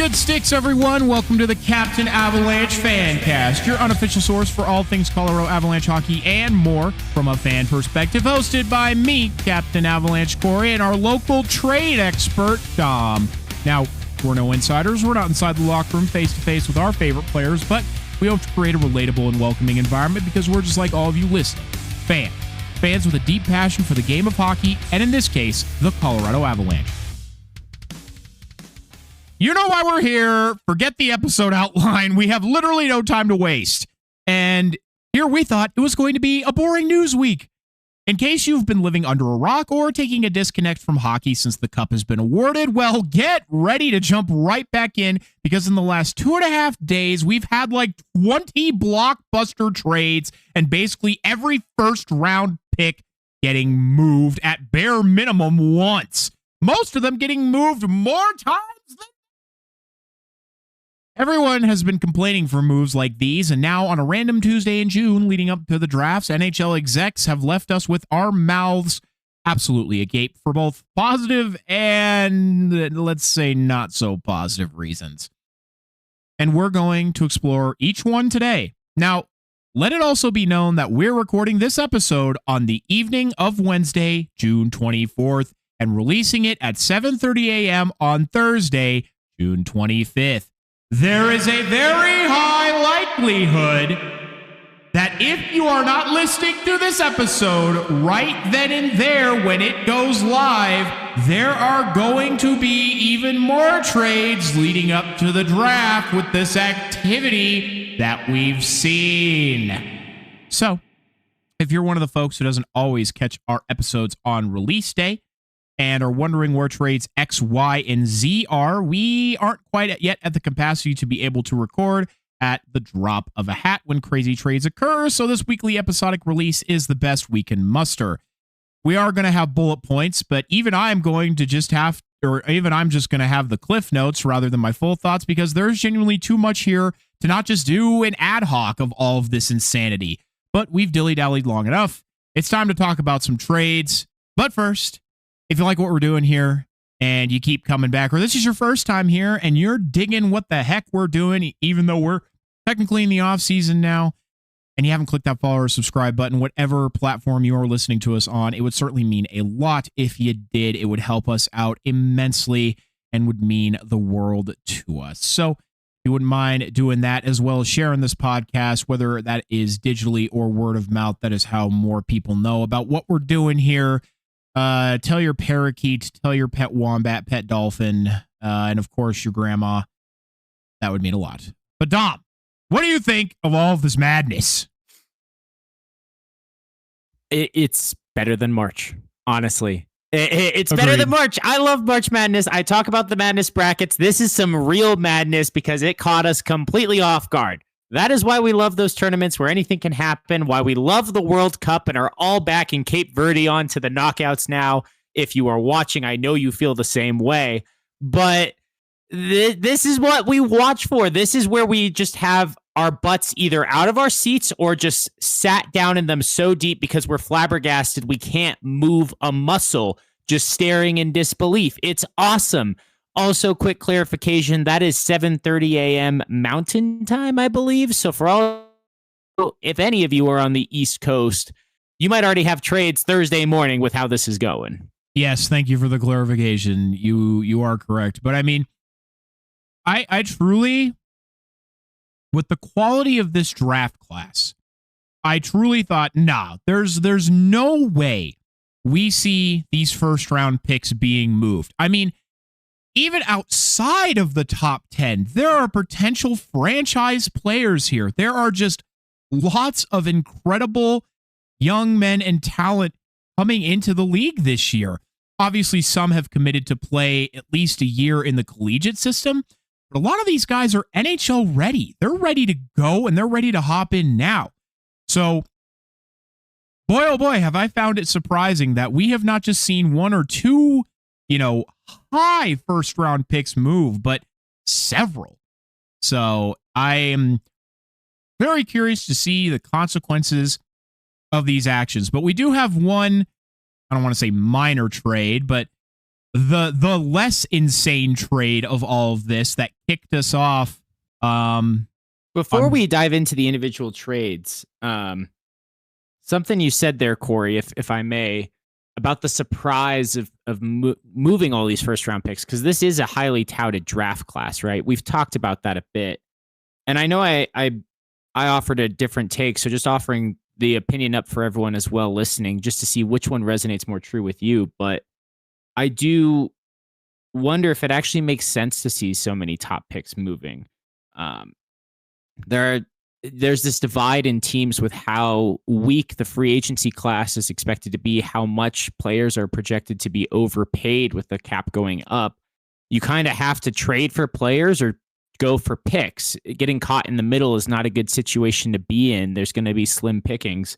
Good sticks, everyone. Welcome to the Captain Avalanche Fancast, your unofficial source for all things Colorado Avalanche hockey and more from a fan perspective, hosted by me, Captain Avalanche Corey, and our local trade expert, Dom. Now, we're no insiders. We're not inside the locker room face-to-face with our favorite players, but we hope to create a relatable and welcoming environment because we're just like all of you listening. Fans with a deep passion for the game of hockey, and in this case, the Colorado Avalanche. You know why we're here. Forget the episode outline. We have literally no time to waste. And here we thought it was going to be a boring news week. In case you've been living under a rock or taking a disconnect from hockey since the cup has been awarded, well, get ready to jump right back in because in the last 2.5 days, we've had like 20 blockbuster trades and basically every first round pick getting moved at bare minimum once. Most of them getting moved more times than everyone has been complaining for moves like these, and now on a random Tuesday in June leading up to the drafts, NHL execs have left us with our mouths absolutely agape for both positive and, let's say, not so positive reasons. And we're going to explore each one today. Now, let it also be known that we're recording this episode on the evening of Wednesday, June 24th, and releasing it at 7:30 a.m. on Thursday, June 25th. There is a very high likelihood that if you are not listening to this episode right then and there when it goes live, there are going to be even more trades leading up to the draft with this activity that we've seen. So, if you're one of the folks who doesn't always catch our episodes on release day, and are wondering where trades X, Y, and Z are, we aren't quite yet at the capacity to be able to record at the drop of a hat when crazy trades occur, so this weekly episodic release is the best we can muster. We are going to have bullet points, but even I'm just going to have the cliff notes rather than my full thoughts because there's genuinely too much here to not just do an ad hoc of all of this insanity. But we've dilly-dallied long enough. It's time to talk about some trades. But first, if you like what we're doing here and you keep coming back, or this is your first time here and you're digging what the heck we're doing, even though we're technically in the off season now, and you haven't clicked that follow or subscribe button, whatever platform you are listening to us on, it would certainly mean a lot if you did. It would help us out immensely and would mean the world to us. So if you wouldn't mind doing that, as well as sharing this podcast, whether that is digitally or word of mouth, that is how more people know about what we're doing here. Tell your parakeet, tell your pet wombat, pet dolphin, and of course your grandma. That would mean a lot. But Dom, what do you think of all of this madness? It's better than March, honestly. It's Agreed. better than March. I love March Madness. I talk about the madness brackets. This is some real madness because it caught us completely off guard. That is why we love those tournaments where anything can happen, why we love the World Cup and are all back in Cape Verde on to the knockouts now. If you are watching, I know you feel the same way. But this is what we watch for. This is where we just have our butts either out of our seats or just sat down in them so deep because we're flabbergasted we can't move a muscle, just staring in disbelief. It's awesome. Also, quick clarification, that is 7:30 a.m. Mountain Time, I believe. So for all, if any of you are on the East Coast, you might already have trades Thursday morning with how this is going. Yes, thank you for the clarification. You are correct. But I mean, I truly, with the quality of this draft class, I truly thought, there's no way we see these first round picks being moved. I mean, even outside of the top 10, there are potential franchise players here. There are just lots of incredible young men and talent coming into the league this year. Obviously, some have committed to play at least a year in the collegiate system, but a lot of these guys are NHL ready. They're ready to go, and they're ready to hop in now. So, boy, oh boy, have I found it surprising that we have not just seen one or two high first round picks move, but several. So I am very curious to see the consequences of these actions. But we do have one, I don't want to say minor trade, but the less insane trade of all of this that kicked us off. Before we dive into the individual trades, something you said there, Corey, if I may, about the surprise of moving all these first round picks, because this is a highly touted draft class, right? We've talked about that a bit, and I know I offered a different take, so just offering the opinion up for everyone as well listening, just to see which one resonates more true with you. But I do wonder if it actually makes sense to see so many top picks moving. There's this divide in teams with how weak the free agency class is expected to be, how much players are projected to be overpaid with the cap going up. You kind of have to trade for players or go for picks. Getting caught in the middle is not a good situation to be in. There's going to be slim pickings.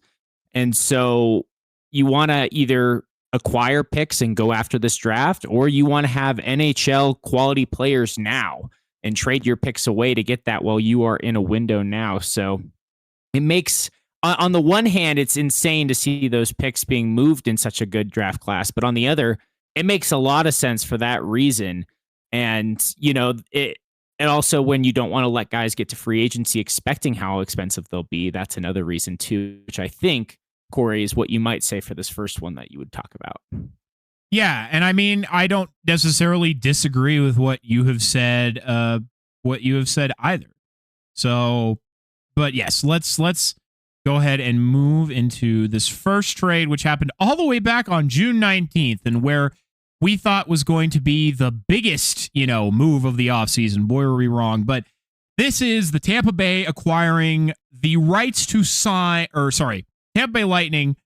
And so you want to either acquire picks and go after this draft, or you want to have NHL quality players now and trade your picks away to get that while you are in a window now. So it makes, on the one hand, it's insane to see those picks being moved in such a good draft class. But on the other, it makes a lot of sense for that reason. And, and also when you don't want to let guys get to free agency expecting how expensive they'll be, that's another reason too, which I think, Corey, is what you might say for this first one that you would talk about. Yeah, and I mean, I don't necessarily disagree with what you have said either. So, but yes, let's go ahead and move into this first trade, which happened all the way back on June 19th, and where we thought was going to be the biggest, move of the offseason. Boy, were we wrong. But this is the Tampa Bay acquiring the rights to Tampa Bay Lightning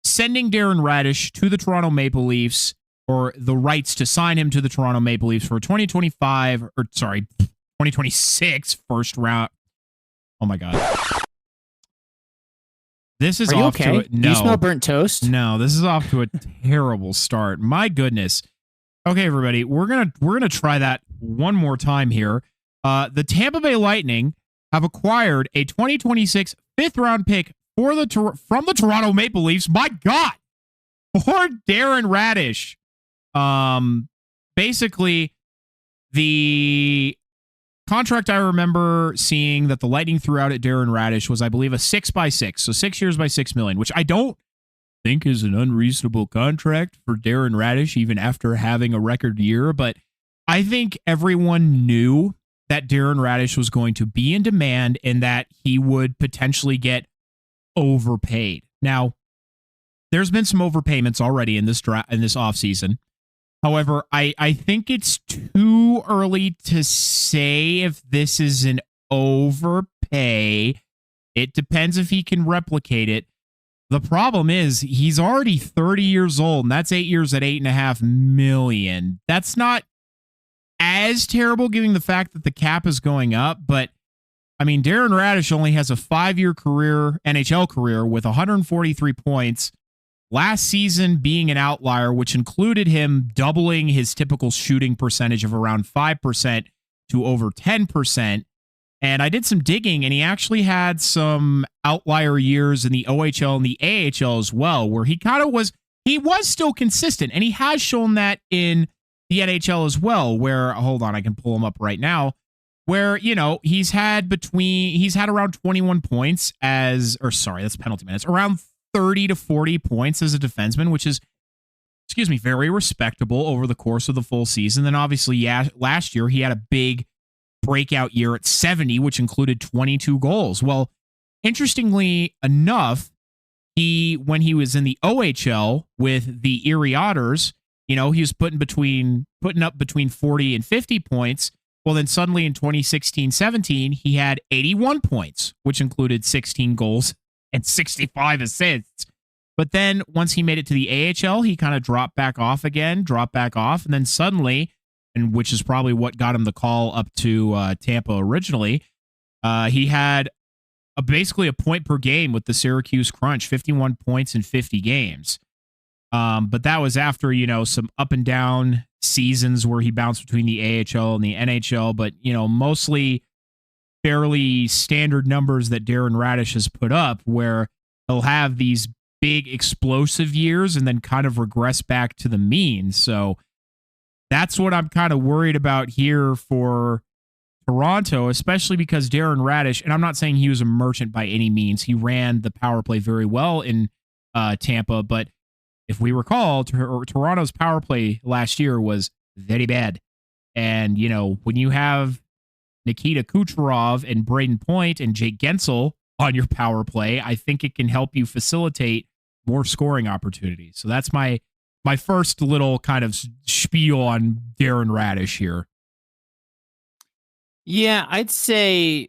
sending Darren Radish to the Toronto Maple Leafs, or the rights to sign him to the Toronto Maple Leafs for 2026 first round. Oh my God. This is off to Do you smell burnt toast? No, this is off to a terrible start. My goodness. Okay, everybody, we're gonna try that one more time here. The Tampa Bay Lightning have acquired a 2026 fifth round pick from the Toronto Maple Leafs. My God, for Darren Radish. Basically, the contract I remember seeing that the Lightning threw out at Darren Radish was, I believe, a 6x6, so 6 years by $6 million, which I don't think is an unreasonable contract for Darren Radish, even after having a record year. But I think everyone knew that Darren Radish was going to be in demand and that he would potentially get overpaid. Now, there's been some overpayments already in this offseason. However, I think it's too early to say if this is an overpay. It depends if he can replicate it. The problem is he's already 30 years old, and that's 8 years at $8.5 million. That's not as terrible given the fact that the cap is going up, but I mean, Darren Radish only has a 5-year NHL career with 143 points. Last season being an outlier, which included him doubling his typical shooting percentage of around 5% to over 10%. And I did some digging, and he actually had some outlier years in the OHL and the AHL as well, where he was still consistent, and he has shown that in the NHL as well, where, hold on, I can pull him up right now, where, he's had around 21 points that's penalty minutes, around 30 to 40 points as a defenseman, which is, very respectable over the course of the full season. Then obviously, last year he had a big breakout year at 70, which included 22 goals. Well, interestingly enough, when he was in the OHL with the Erie Otters, he was putting up between 40 and 50 points. Well, then suddenly in 2016-17, he had 81 points, which included 16 goals and 65 assists. But then once he made it to the AHL, he kind of dropped back off. And then suddenly, and which is probably what got him the call up to Tampa originally, he had basically a point per game with the Syracuse Crunch, 51 points in 50 games. But that was after, some up and down seasons where he bounced between the AHL and the NHL, but, mostly fairly standard numbers that Darren Radish has put up, where he'll have these big explosive years and then kind of regress back to the mean. So that's what I'm kind of worried about here for Toronto, especially because Darren Radish, and I'm not saying he was a merchant by any means. He ran the power play very well in Tampa, but if we recall, Toronto's power play last year was very bad. And, when you have Nikita Kucherov and Braden Point and Jake Gensel on your power play, I think it can help you facilitate more scoring opportunities. So that's my first little kind of spiel on Darren Radish here. Yeah, I'd say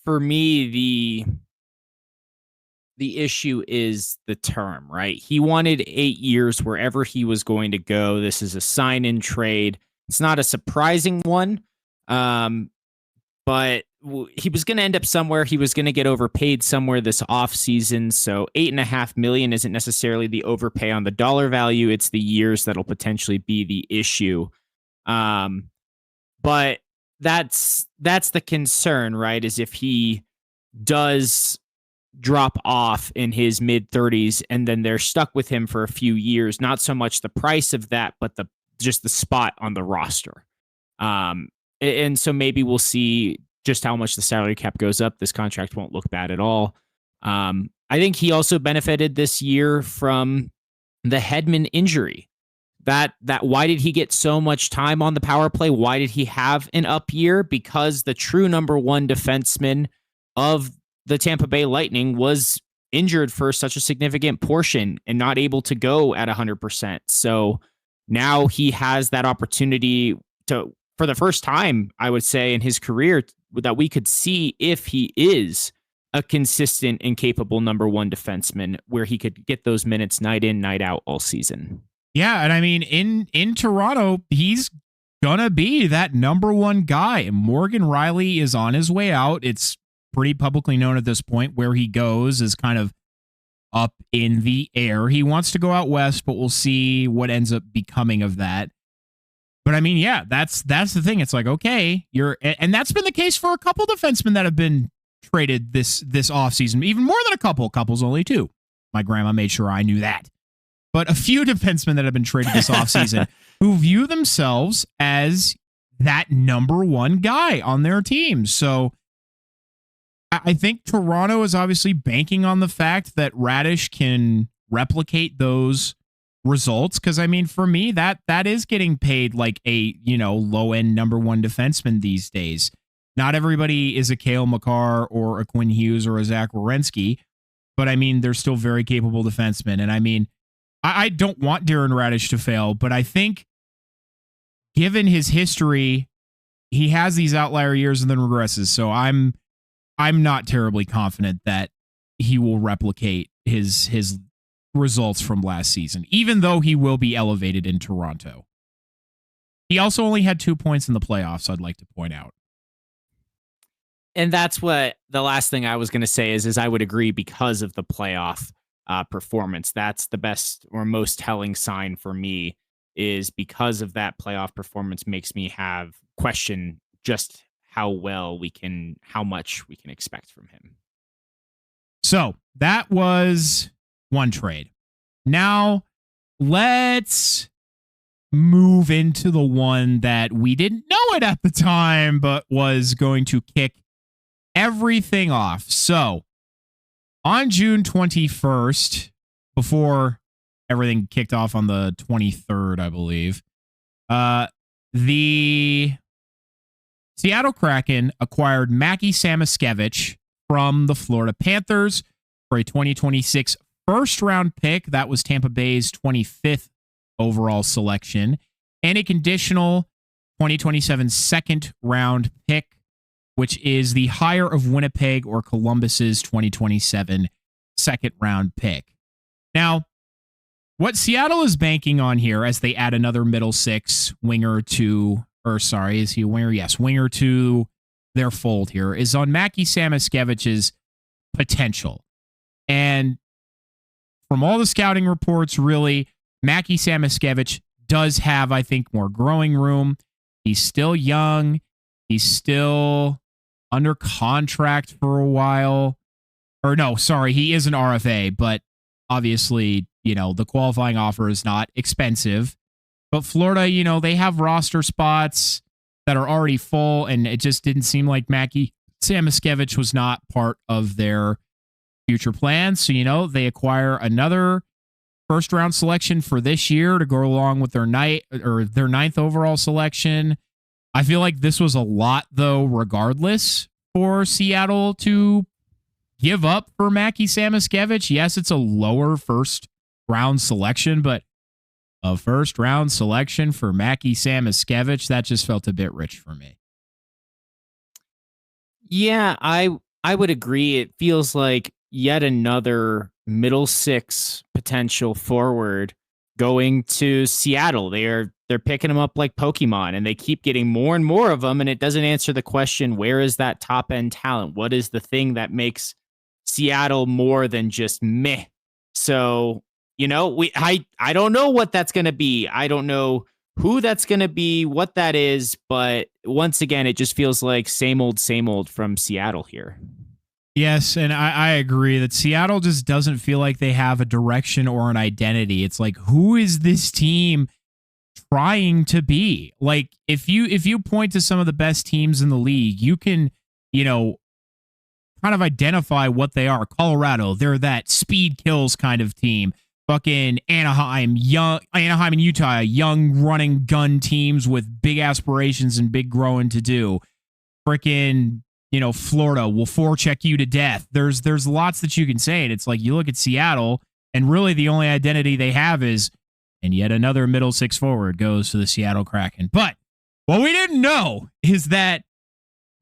for me, the issue is the term, right? He wanted 8 years wherever he was going to go. This is a sign-in trade. It's not a surprising one, but he was going to end up somewhere. He was going to get overpaid somewhere this offseason. So $8.5 million isn't necessarily the overpay on the dollar value. It's the years that'll potentially be the issue. But that's the concern, right? Is if he does drop off in his mid 30s and then they're stuck with him for a few years, not so much the price of that, but just the spot on the roster. And so maybe we'll see just how much the salary cap goes up. This contract won't look bad at all. I think he also benefited this year from the Hedman injury. That why did he get so much time on the power play? Why did he have an up year? Because the true number one defenseman of the Tampa Bay Lightning was injured for such a significant portion and not able to go at 100%. So now he has that opportunity to, for the first time, I would say, in his career, that we could see if he is a consistent and capable number one defenseman where he could get those minutes night in, night out all season. Yeah, and I mean, in Toronto, he's gonna be that number one guy. Morgan Riley is on his way out. It's pretty publicly known at this point where he goes is kind of up in the air. He wants to go out west, but we'll see what ends up becoming of that. But I mean, yeah, that's the thing. It's like, okay, and that's been the case for a couple defensemen that have been traded this offseason, even more than a couple. Couple's only two. My grandma made sure I knew that. But a few defensemen that have been traded this offseason who view themselves as that number one guy on their team. So I think Toronto is obviously banking on the fact that Radish can replicate those results. Because, I mean, for me, that is getting paid like a, low-end number one defenseman these days. Not everybody is a Cale Makar or a Quinn Hughes or a Zach Werenski. But, I mean, they're still very capable defensemen. And, I mean, I don't want Darren Radish to fail, but I think given his history, he has these outlier years and then regresses. So I'm not terribly confident that he will replicate his results from last season, even though he will be elevated in Toronto. He also only had 2 points in the playoffs, I'd like to point out. And that's what the last thing I was going to say is I would agree because of the playoff performance. That's the best or most telling sign for me, is because of that playoff performance makes me have question just how much we can expect from him. So that was one trade. Now let's move into the one that we didn't know it at the time, but was going to kick everything off. So on June 21st, before everything kicked off on the 23rd, I believe, the Seattle Kraken acquired Mackie Samoskevich from the Florida Panthers for a 2026 first-round pick. That was Tampa Bay's 25th overall selection, and a conditional 2027 second-round pick, which is the higher of Winnipeg or Columbus's 2027 second-round pick. Now, what Seattle is banking on here as they add another middle six winger to, or sorry, is he a winger? Yes, winger to their fold here, is on Mackie Samaskevich's potential. And from all the scouting reports, really, Mackie Samaskevich does have, I think, more growing room. He's still young. He's still under contract for a while. Or no, sorry, he is an RFA, but obviously, the qualifying offer is not expensive. But Florida, they have roster spots that are already full, and it just didn't seem like Mackie Samoskevich was not part of their future plans. So, they acquire another first round selection for this year to go along with their ninth overall selection. I feel like this was a lot, though, regardless, for Seattle to give up for Mackie Samoskevich. Yes, it's a lower first round selection, but a first round selection for Mackie Samoskevich, that just felt a bit rich for me. Yeah, I would agree. It feels like yet another middle six potential forward going to Seattle. They're picking them up like Pokemon, and they keep getting more and more of them, and it doesn't answer the question, where is that top end talent? What is the thing that makes Seattle more than just meh? So, I don't know what that's going to be. I don't know who that's going to be, what that is, but once again, it just feels like same old from Seattle here. Yes, and I agree that Seattle just doesn't feel like they have a direction or an identity. It's like, who is this team trying to be? Like, if you point to some of the best teams in the league, you can, kind of identify what they are. Colorado, they're that speed kills kind of team. Fucking Anaheim and Utah, young running gun teams with big aspirations and big growing to do. Freaking, Florida will forecheck you to death. There's lots that you can say, and it's like you look at Seattle, and really the only identity they have is, and yet another middle six forward goes to the Seattle Kraken. But what we didn't know is that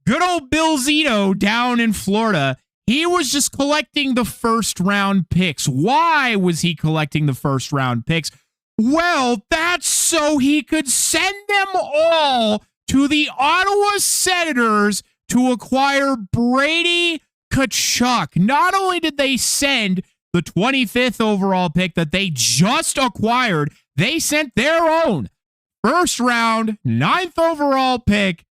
good old Bill Zito down in Florida, he was just collecting the first round picks. Why was he collecting the first round picks? Well, that's so he could send them all to the Ottawa Senators to acquire Brady Tkachuk. Not only did they send the 25th overall pick that they just acquired, they sent their own first round, 9th overall pick,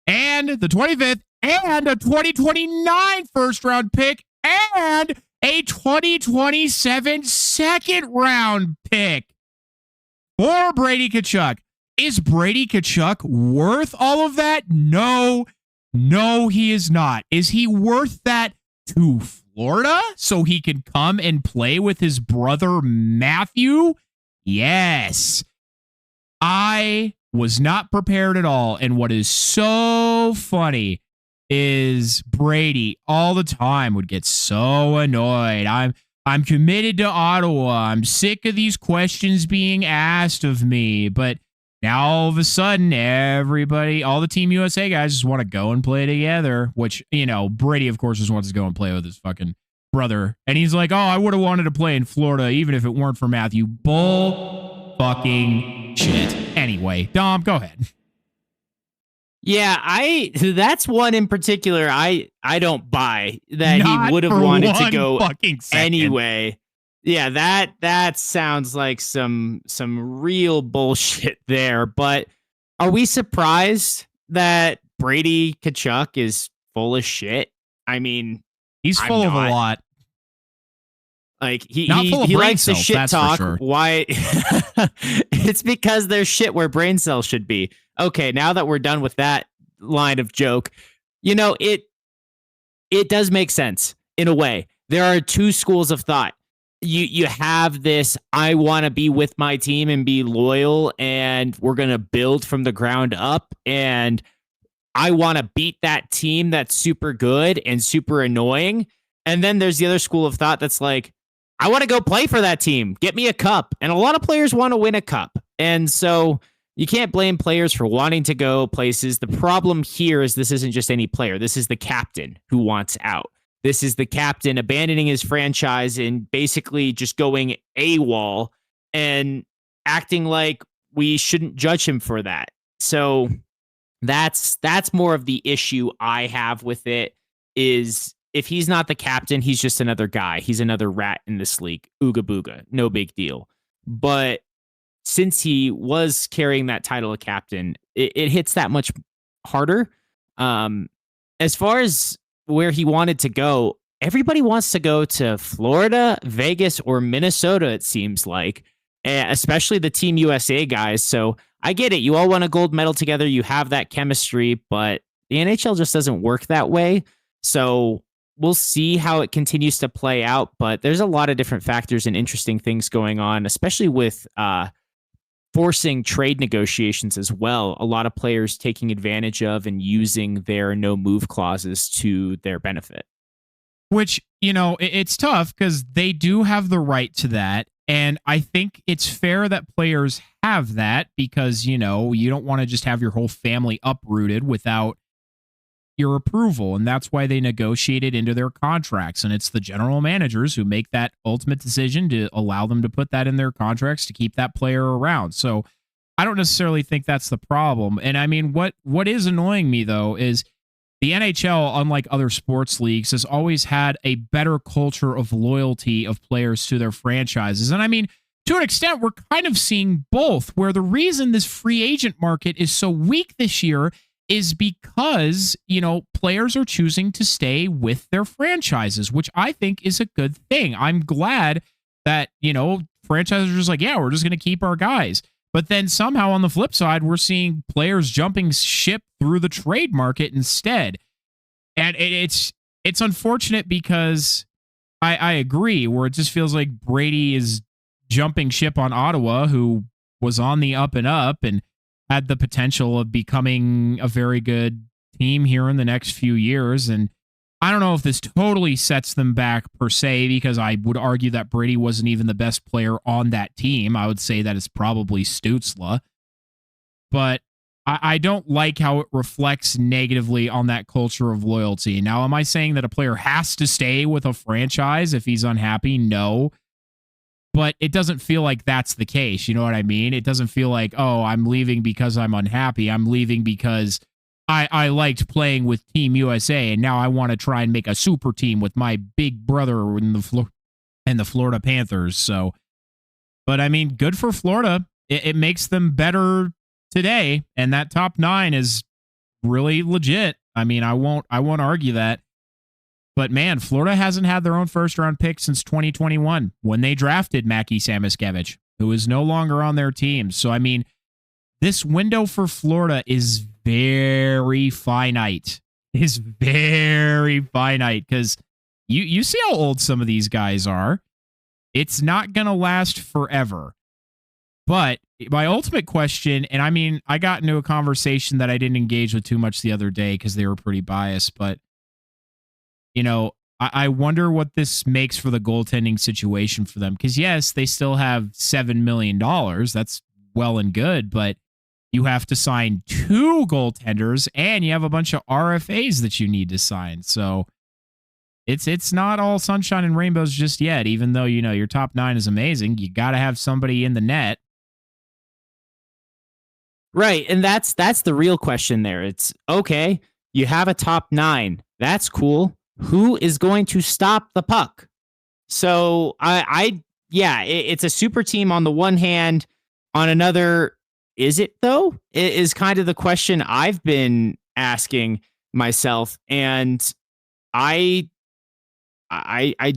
and the 25th, and a 2029 first round pick, and a 2027 second round pick for Brady Tkachuk. Is Brady Tkachuk worth all of that? No, he is not. Is he worth that to Florida so he can come and play with his brother Matthew? Yes. I was not prepared at all. And what is so funny is Brady all the time would get so annoyed. I'm committed to Ottawa. I'm sick of these questions being asked of me. But now all of a sudden, everybody, all the Team USA guys just want to go and play together, which, Brady, of course, just wants to go and play with his fucking brother. And he's like, oh, I would have wanted to play in Florida, even if it weren't for Matthew. Bull fucking shit. Anyway, Dom, go ahead. Yeah, that's one in particular I don't buy that he would have wanted to go anyway. Yeah, that sounds like some real bullshit there. But are we surprised that Brady Tkachuk is full of shit? I mean, he's full of a lot. Like he likes to shit talk. Sure. Why? It's because there's shit where brain cells should be. Okay, now that we're done with that line of joke, it does make sense in a way. There are two schools of thought. You have this, I want to be with my team and be loyal, and we're going to build from the ground up, and I want to beat that team that's super good and super annoying. And then there's the other school of thought that's like, I want to go play for that team. Get me a cup. And a lot of players want to win a cup. And so you can't blame players for wanting to go places. The problem here is this isn't just any player. This is the captain who wants out. This is the captain abandoning his franchise and basically just going AWOL and acting like we shouldn't judge him for that. So that's more of the issue I have with it, is if he's not the captain, he's just another guy. He's another rat in this league. Ooga booga. No big deal. But since he was carrying that title of captain, it hits that much harder. As far as where he wanted to go, everybody wants to go to Florida, Vegas, or Minnesota, it seems like. especially the Team USA guys. So I get it. You all won a gold medal together. You have that chemistry, but the NHL just doesn't work that way. So we'll see how it continues to play out. But there's a lot of different factors and interesting things going on, especially with forcing trade negotiations as well. A lot of players taking advantage of and using their no move clauses to their benefit. Which, it's tough because they do have the right to that. And I think it's fair that players have that because, you don't want to just have your whole family uprooted without your approval. And that's why they negotiate it into their contracts. And it's the general managers who make that ultimate decision to allow them to put that in their contracts to keep that player around. So I don't necessarily think that's the problem. And I mean, what is annoying me, though, is the NHL, unlike other sports leagues, has always had a better culture of loyalty of players to their franchises. And I mean, to an extent, we're kind of seeing both, where the reason this free agent market is so weak this year is because, players are choosing to stay with their franchises, which I think is a good thing. I'm glad that, franchises are just like, yeah, we're just going to keep our guys. But then somehow on the flip side, we're seeing players jumping ship through the trade market instead. And it's unfortunate because I agree, where it just feels like Brady is jumping ship on Ottawa, who was on the up and up and had the potential of becoming a very good team here in the next few years. And I don't know if this totally sets them back per se, because I would argue that Brady wasn't even the best player on that team. I would say that it's probably Stützle. But I don't like how it reflects negatively on that culture of loyalty. Now, am I saying that a player has to stay with a franchise if he's unhappy? No. But it doesn't feel like that's the case. You know what I mean? It doesn't feel like, oh, I'm leaving because I'm unhappy. I'm leaving because I liked playing with Team USA, and now I want to try and make a super team with my big brother in the Florida Panthers. So, but I mean, good for Florida. It makes them better today, and that top 9 is really legit. I mean, I won't argue that. But man, Florida hasn't had their own first-round pick since 2021 when they drafted Mackie Samoskevich, who is no longer on their team. So, I mean, this window for Florida is very finite. Is very finite because you see how old some of these guys are. It's not going to last forever. But my ultimate question, and I mean, I got into a conversation that I didn't engage with too much the other day because they were pretty biased, but I wonder what this makes for the goaltending situation for them. Because yes, they still have $7 million. That's well and good, but you have to sign 2 goaltenders, and you have a bunch of RFAs that you need to sign. So it's not all sunshine and rainbows just yet, even though, your top 9 is amazing. You got to have somebody in the net. Right. And that's the real question there. It's okay. You have a top 9. That's cool. Who is going to stop the puck? So it's a super team on the one hand. On another, is it though? It is kind of the question I've been asking myself, and I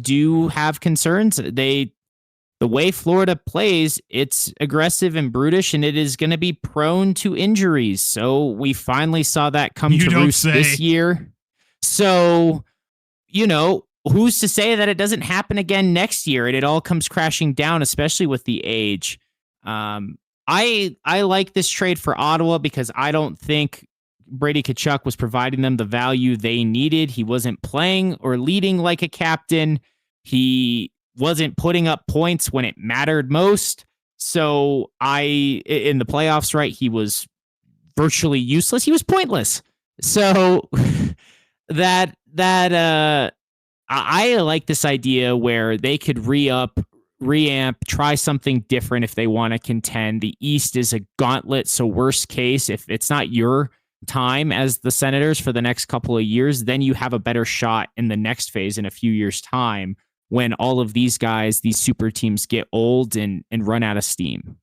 do have concerns. The way Florida plays, it's aggressive and brutish, and it is going to be prone to injuries. So we finally saw that come to roost this year. So, who's to say that it doesn't happen again next year and it all comes crashing down, especially with the age. I like this trade for Ottawa because I don't think Brady Tkachuk was providing them the value they needed. He wasn't playing or leading like a captain. He wasn't putting up points when it mattered most. So in the playoffs, right, he was virtually useless. He was pointless. So I like this idea where they could reamp, try something different if they want to contend. The East is a gauntlet, so worst case, if it's not your time as the Senators for the next couple of years, then you have a better shot in the next phase in a few years' time when all of these guys, these super teams, get old and run out of steam.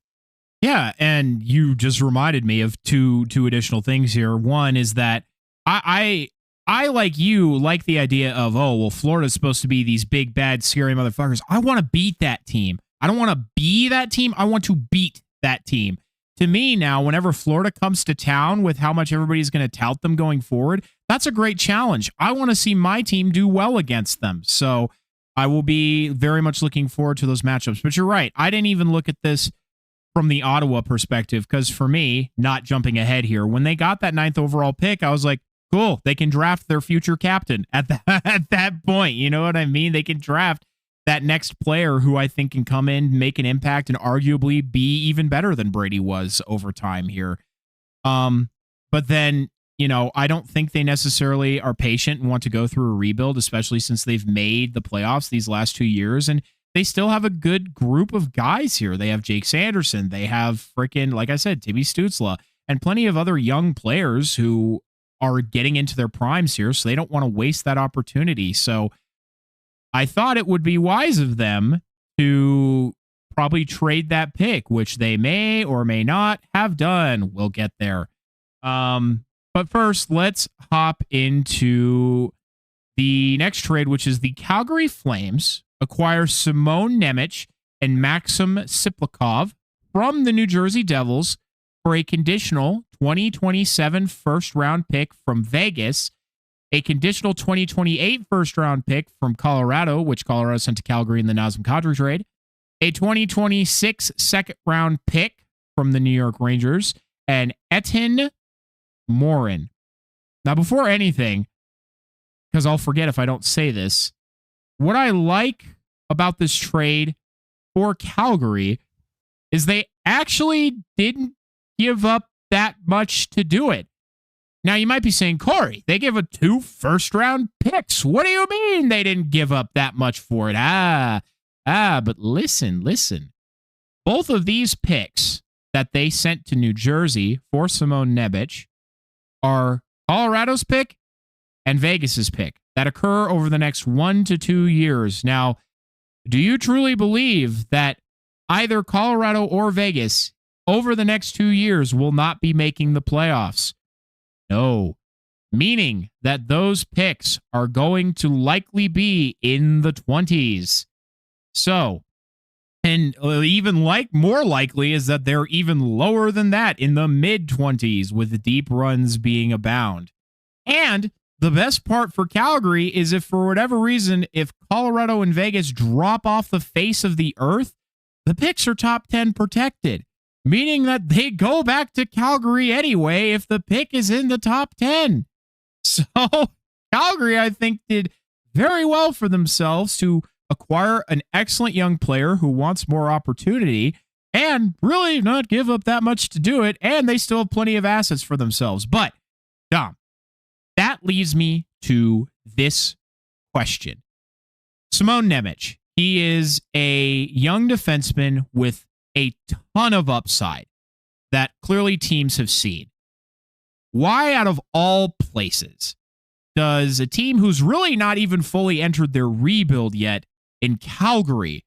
Yeah, and you just reminded me of two additional things here. One is that I like you like the idea of, oh, well, Florida's supposed to be these big, bad, scary motherfuckers. I want to beat that team. I don't want to be that team. I want to beat that team. To me now, whenever Florida comes to town with how much everybody's going to tout them going forward, that's a great challenge. I want to see my team do well against them. So I will be very much looking forward to those matchups. But you're right. I didn't even look at this from the Ottawa perspective, because for me, not jumping ahead here, when they got that 9th overall pick, I was like, cool, they can draft their future captain at that point. You know what I mean? They can draft that next player who I think can come in, make an impact, and arguably be even better than Brady was over time here. But then, I don't think they necessarily are patient and want to go through a rebuild, especially since they've made the playoffs these last 2 years, and they still have a good group of guys here. They have Jake Sanderson. They have freaking, like I said, Timmy Stützle, and plenty of other young players who are getting into their primes here, so they don't want to waste that opportunity. So I thought it would be wise of them to probably trade that pick, which they may or may not have done. We'll get there. But first, let's hop into the next trade, which is the Calgary Flames acquire Simon Nemec and Maxim Siplikov from the New Jersey Devils for a conditional 2027 first-round pick from Vegas, a conditional 2028 first-round pick from Colorado, which Colorado sent to Calgary in the Nazem Kadri trade, a 2026 second-round pick from the New York Rangers, and Etienne Morin. Now, before anything, because I'll forget if I don't say this, what I like about this trade for Calgary is they actually didn't give up that much to do it. Now, you might be saying, Corey, they gave 2 first-round picks. What do you mean they didn't give up that much for it? But listen. Both of these picks that they sent to New Jersey for Simon Nemec are Colorado's pick and Vegas's pick that occur over the next 1 to 2 years. Now, do you truly believe that either Colorado or Vegas over the next 2 years will not be making the playoffs? No. Meaning that those picks are going to likely be in the 20s. So, and even more likely is that they're even lower than that in the mid-20s, with deep runs being abound. And the best part for Calgary is if for whatever reason, if Colorado and Vegas drop off the face of the earth, the picks are top 10 protected, meaning that they go back to Calgary anyway if the pick is in the top 10. So Calgary, I think, did very well for themselves to acquire an excellent young player who wants more opportunity and really not give up that much to do it, and they still have plenty of assets for themselves. But, Dom, that leads me to this question. Simon Nemec, he is a young defenseman with a ton of upside that clearly teams have seen. Why, out of all places, does a team who's really not even fully entered their rebuild yet in Calgary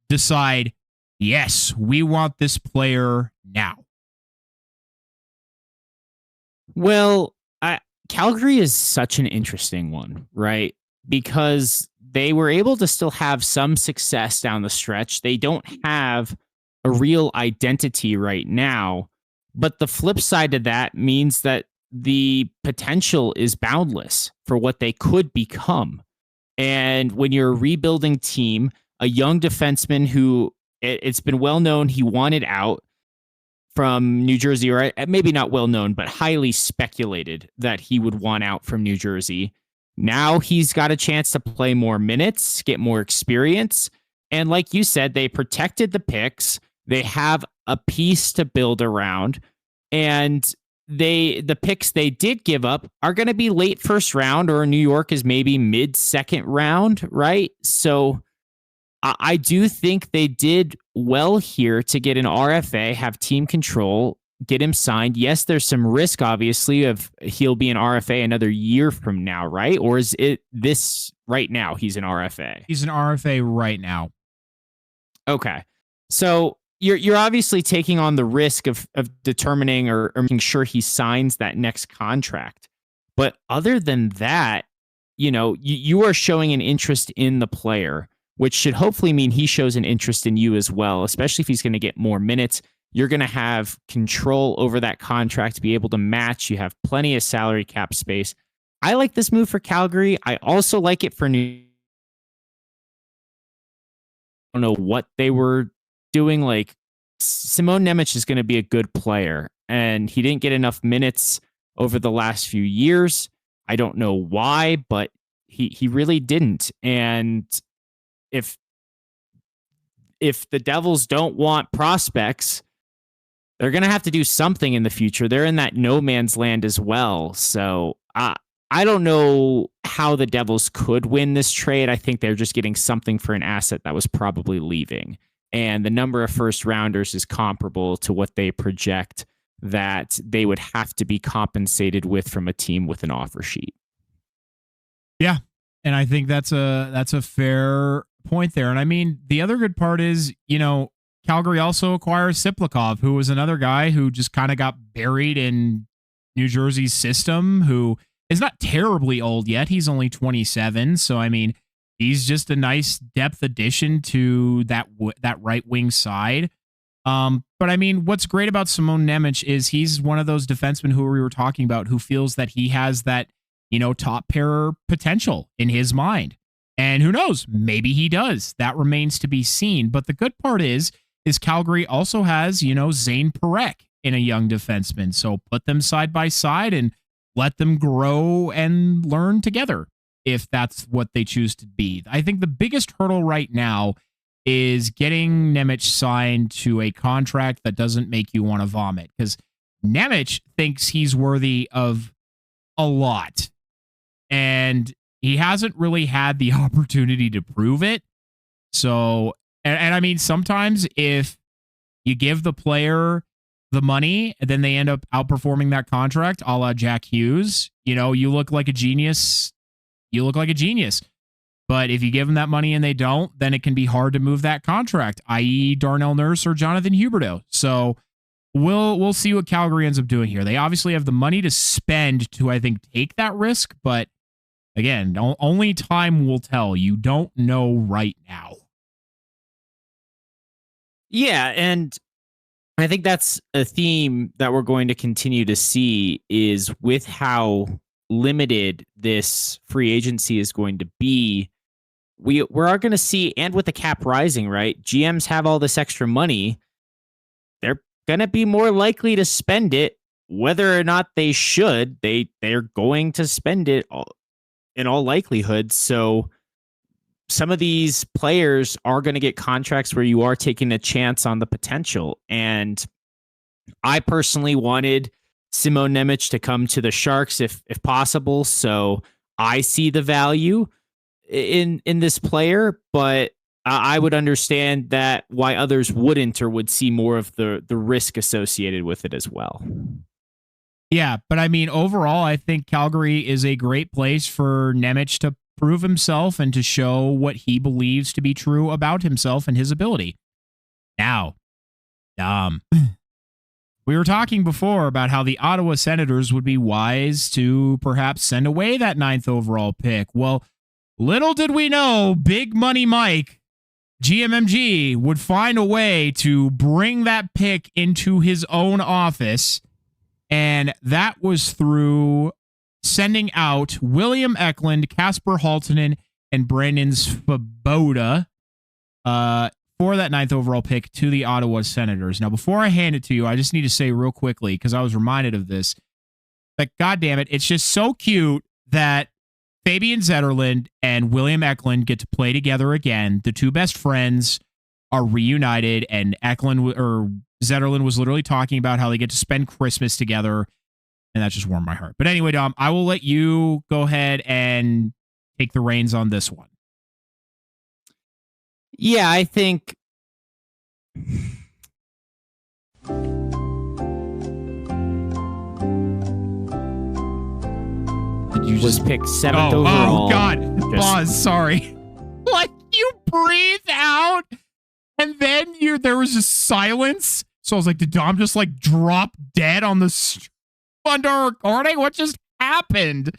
decide, yes, we want this player now? Well, Calgary is such an interesting one, right? Because they were able to still have some success down the stretch. They don't have a real identity right now, but the flip side of that means that the potential is boundless for what they could become. And when you're a rebuilding team, a young defenseman who it's been well known he wanted out from New Jersey, or maybe not well known, but highly speculated that he would want out from New Jersey. Now he's got a chance to play more minutes, get more experience. And like you said, they protected the picks. They have a piece to build around. And the picks they did give up are going to be late first round, or New York is maybe mid second round, right? So I do think they did well here to get an RFA, have team control, get him signed. Yes, there's some risk, obviously, of he'll be an RFA another year from now, right? Or is it this right now he's an RFA? He's an RFA right now. Okay. So you're obviously taking on the risk of determining or making sure he signs that next contract. But other than that, you are showing an interest in the player. which should hopefully mean he shows an interest in you as well, especially if he's going to get more minutes. You're going to have control over that contract, be able to match. You have plenty of salary cap space. I like this move for Calgary. I also like it for New. I don't know what they were doing. Like, Simon Nemec is going to be a good player, and he didn't get enough minutes over the last few years. I don't know why, but he really didn't. And if the Devils don't want prospects, they're going to have to do something in the future. They're in that no man's land as well. So I don't know how the Devils could win this trade. I think they're just getting something for an asset that was probably leaving. And the number of first rounders is comparable to what they project that they would have to be compensated with from a team with an offer sheet. Yeah. And I think that's a fair point there. And I mean, the other good part is, Calgary also acquires Siplikov, who was another guy who just kind of got buried in New Jersey's system, who is not terribly old yet. He's only 27. So, I mean, he's just a nice depth addition to that right wing side. But I mean, what's great about Simon Nemec is he's one of those defensemen who we were talking about who feels that he has that, top pair potential in his mind. And who knows, maybe he does. That remains to be seen. But the good part is Calgary also has, Zane Parekh in a young defenseman. So put them side by side and let them grow and learn together if that's what they choose to be. I think the biggest hurdle right now is getting Nemec signed to a contract that doesn't make you want to vomit, because Nemec thinks he's worthy of a lot, and he hasn't really had the opportunity to prove it. So, and I mean, sometimes if you give the player the money and then they end up outperforming that contract, a la Jack Hughes, you look like a genius. You look like a genius. But if you give them that money and they don't, then it can be hard to move that contract, i.e. Darnell Nurse or Jonathan Huberdeau. So we'll see what Calgary ends up doing here. They obviously have the money to spend to, I think, take that risk. But again, only time will tell. You don't know right now. Yeah, and I think that's a theme that we're going to continue to see is with how limited this free agency is going to be. We are going to see, and with the cap rising, right? GMs have all this extra money. They're going to be more likely to spend it, whether or not they should. They're going to spend it in all likelihood. So some of these players are going to get contracts where you are taking a chance on the potential. And I personally wanted Simon Nemec to come to the Sharks if possible. So I see the value in this player, but I would understand that why others wouldn't or would see more of the risk associated with it as well. Yeah, but I mean, overall, I think Calgary is a great place for Nemec to prove himself and to show what he believes to be true about himself and his ability. Now, we were talking before about how the Ottawa Senators would be wise to perhaps send away that 9th overall pick. Well, little did we know, Big Money Mike, GMMG, would find a way to bring that pick into his own office, and that was through sending out William Eklund, Kasper Halttunen, and Brandon Svoboda for that 9th overall pick to the Ottawa Senators. Now, before I hand it to you, I just need to say real quickly, because I was reminded of this, that, goddamn it, it's just so cute that Fabian Zetterlund and William Eklund get to play together again. The two best friends are reunited, and Zetterlund was literally talking about how they get to spend Christmas together, and that just warmed my heart. But anyway, Dom, I will let you go ahead and take the reins on this one. Yeah, I think you just picked 7th overall. Oh, God. Pause. Sorry. Like, you breathe out, and then there was just silence. So I was like, did Dom just, drop dead on the under recording? What just happened?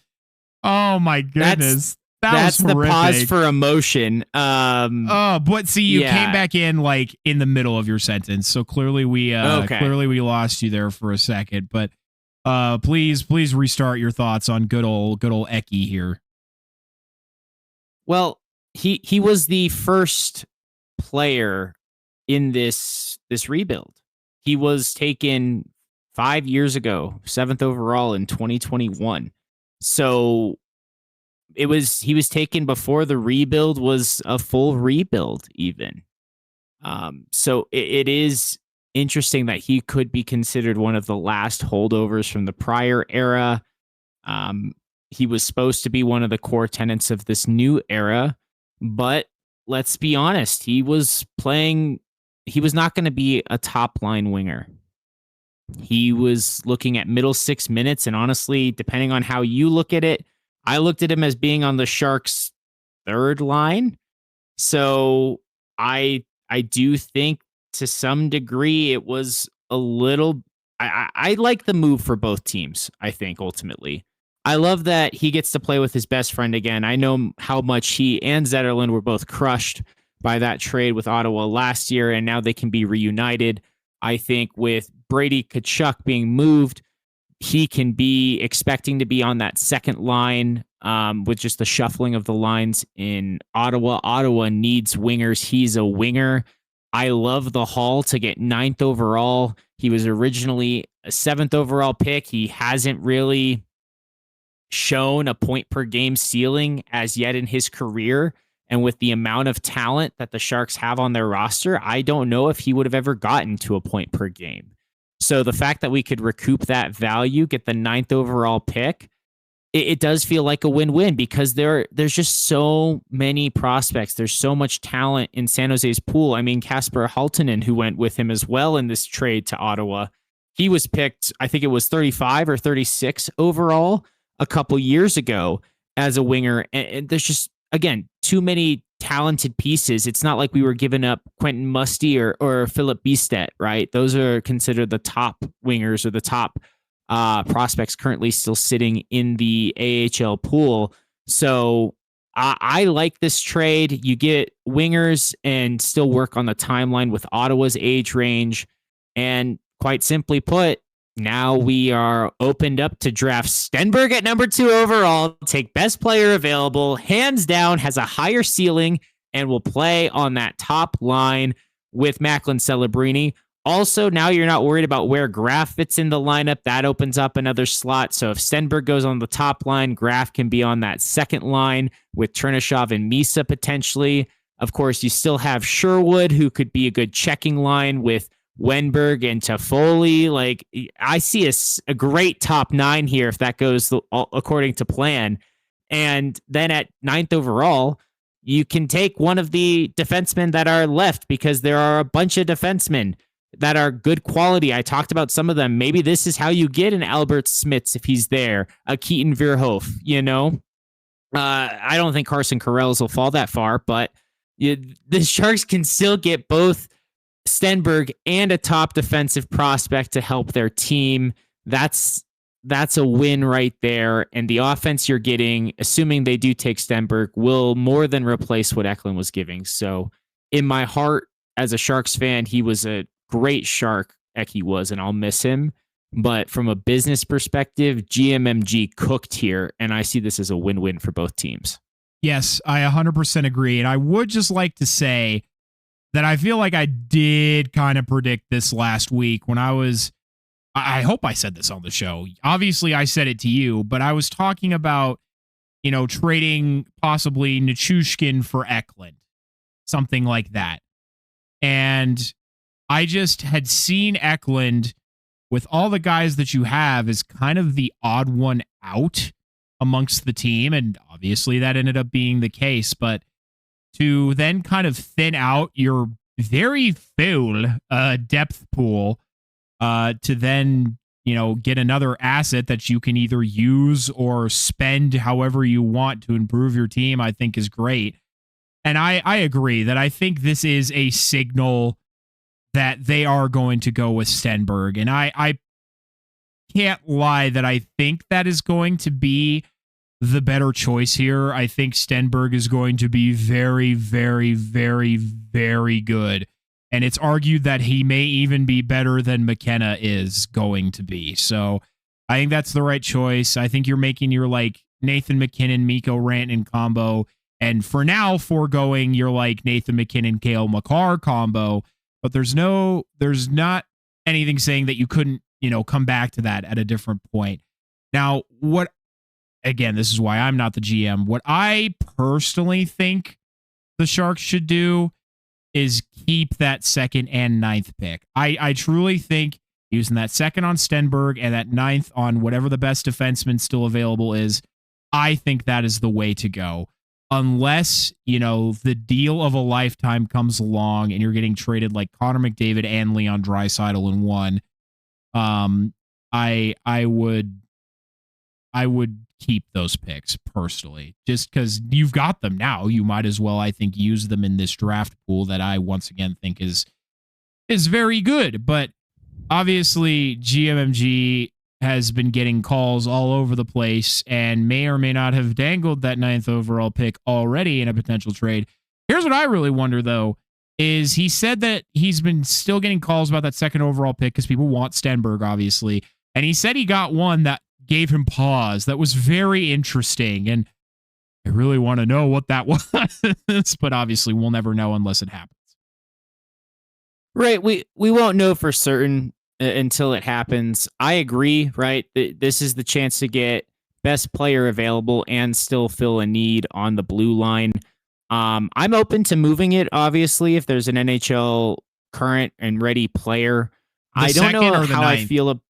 Oh, my goodness. That's was horrific. the pause for emotion. But see, you came back in like in the middle of your sentence, so clearly we lost you there for a second. But please restart your thoughts on good old Eki here. Well, he was the first player in this rebuild. He was taken 5 years ago, 7th overall in 2021. So he was taken before the rebuild was a full rebuild even. So it is interesting that he could be considered one of the last holdovers from the prior era. He was supposed to be one of the core tenets of this new era, but let's be honest, he was not going to be a top line winger. He was looking at middle 6 minutes, and honestly, depending on how you look at it, I looked at him as being on the Sharks' third line. So I do think to some degree it was a little. I like the move for both teams, I think, ultimately. I love that he gets to play with his best friend again. I know how much he and Zetterlund were both crushed by that trade with Ottawa last year, and now they can be reunited. I think with Brady Tkachuk being moved, he can be expecting to be on that second line with just the shuffling of the lines in Ottawa. Ottawa needs wingers. He's a winger. I love the haul to get 9th overall. He was originally a 7th overall pick. He hasn't really shown a point per game ceiling as yet in his career. And with the amount of talent that the Sharks have on their roster, I don't know if he would have ever gotten to a point per game. So the fact that we could recoup that value, get the 9th overall pick, it does feel like a win-win because there's just so many prospects. There's so much talent in San Jose's pool. I mean, Kasper Halttunen, who went with him as well in this trade to Ottawa, he was picked, I think it was 35 or 36 overall a couple years ago as a winger. And there's just, again, too many talented pieces. It's not like we were giving up Quentin Musty or Philip Bistet, right? Those are considered the top wingers or the top prospects currently still sitting in the AHL pool. So I like this trade. You get wingers and still work on the timeline with Ottawa's age range. And quite simply put, now we are opened up to draft Stenberg at number 2 overall, take best player available, hands down, has a higher ceiling, and will play on that top line with Macklin Celebrini. Also, now you're not worried about where Graf fits in the lineup. That opens up another slot. So if Stenberg goes on the top line, Graf can be on that second line with Chernyshov and Misa potentially. Of course, you still have Sherwood, who could be a good checking line with Wenberg and Toffoli. Like, I see a great top 9 here if that goes according to plan. And then at 9th overall, you can take one of the defensemen that are left because there are a bunch of defensemen that are good quality. I talked about some of them. Maybe this is how you get an Albert Smits if he's there, a Keaton Verhoef, you know? I don't think Carson Corrales will fall that far, but the Sharks can still get both Stenberg and a top defensive prospect to help their team. That's a win right there. And the offense you're getting, assuming they do take Stenberg, will more than replace what Eklund was giving. So in my heart, as a Sharks fan, he was a great Shark, Eki was, and I'll miss him. But from a business perspective, GMMG cooked here, and I see this as a win-win for both teams. Yes, I 100% agree. And I would just like to say that I feel like I did kind of predict this last week when I hope I said this on the show. Obviously, I said it to you, but I was talking about, trading possibly Nichushkin for Eklund, something like that. And I just had seen Eklund with all the guys that you have as kind of the odd one out amongst the team. And obviously that ended up being the case, but to then kind of thin out your very full depth pool to then, get another asset that you can either use or spend however you want to improve your team, I think is great. And I agree that I think this is a signal that they are going to go with Stenberg. And I can't lie that I think that is going to be the better choice here. I think Stenberg is going to be very, very, very, very good. And it's argued that he may even be better than McKenna is going to be. So I think that's the right choice. I think you're making your like Nathan McKinnon, Miko Rantanen combo. And for now, foregoing your like Nathan McKinnon, Cale Makar combo. But there's not anything saying that you couldn't, come back to that at a different point. Now, again, this is why I'm not the GM. What I personally think the Sharks should do is keep that 2nd and 9th pick. I truly think using that 2nd on Stenberg and that 9th on whatever the best defenseman still available is, I think that is the way to go. Unless, the deal of a lifetime comes along and you're getting traded like Connor McDavid and Leon Draisaitl in one, I would keep those picks personally, just because you've got them now. You might as well, I think, use them in this draft pool that I once again think is very good. But obviously, GMMG has been getting calls all over the place and may or may not have dangled that 9th overall pick already in a potential trade. Here's what I really wonder, though, is he said that he's been still getting calls about that 2nd overall pick because people want Stenberg, obviously. And he said he got one that gave him pause. That was very interesting. And I really want to know what that was. But obviously, we'll never know unless it happens. Right. We won't know for certain until it happens. I agree, right? This is the chance to get best player available and still fill a need on the blue line. I'm open to moving it, obviously, if there's an NHL current and ready player. I don't know how I feel.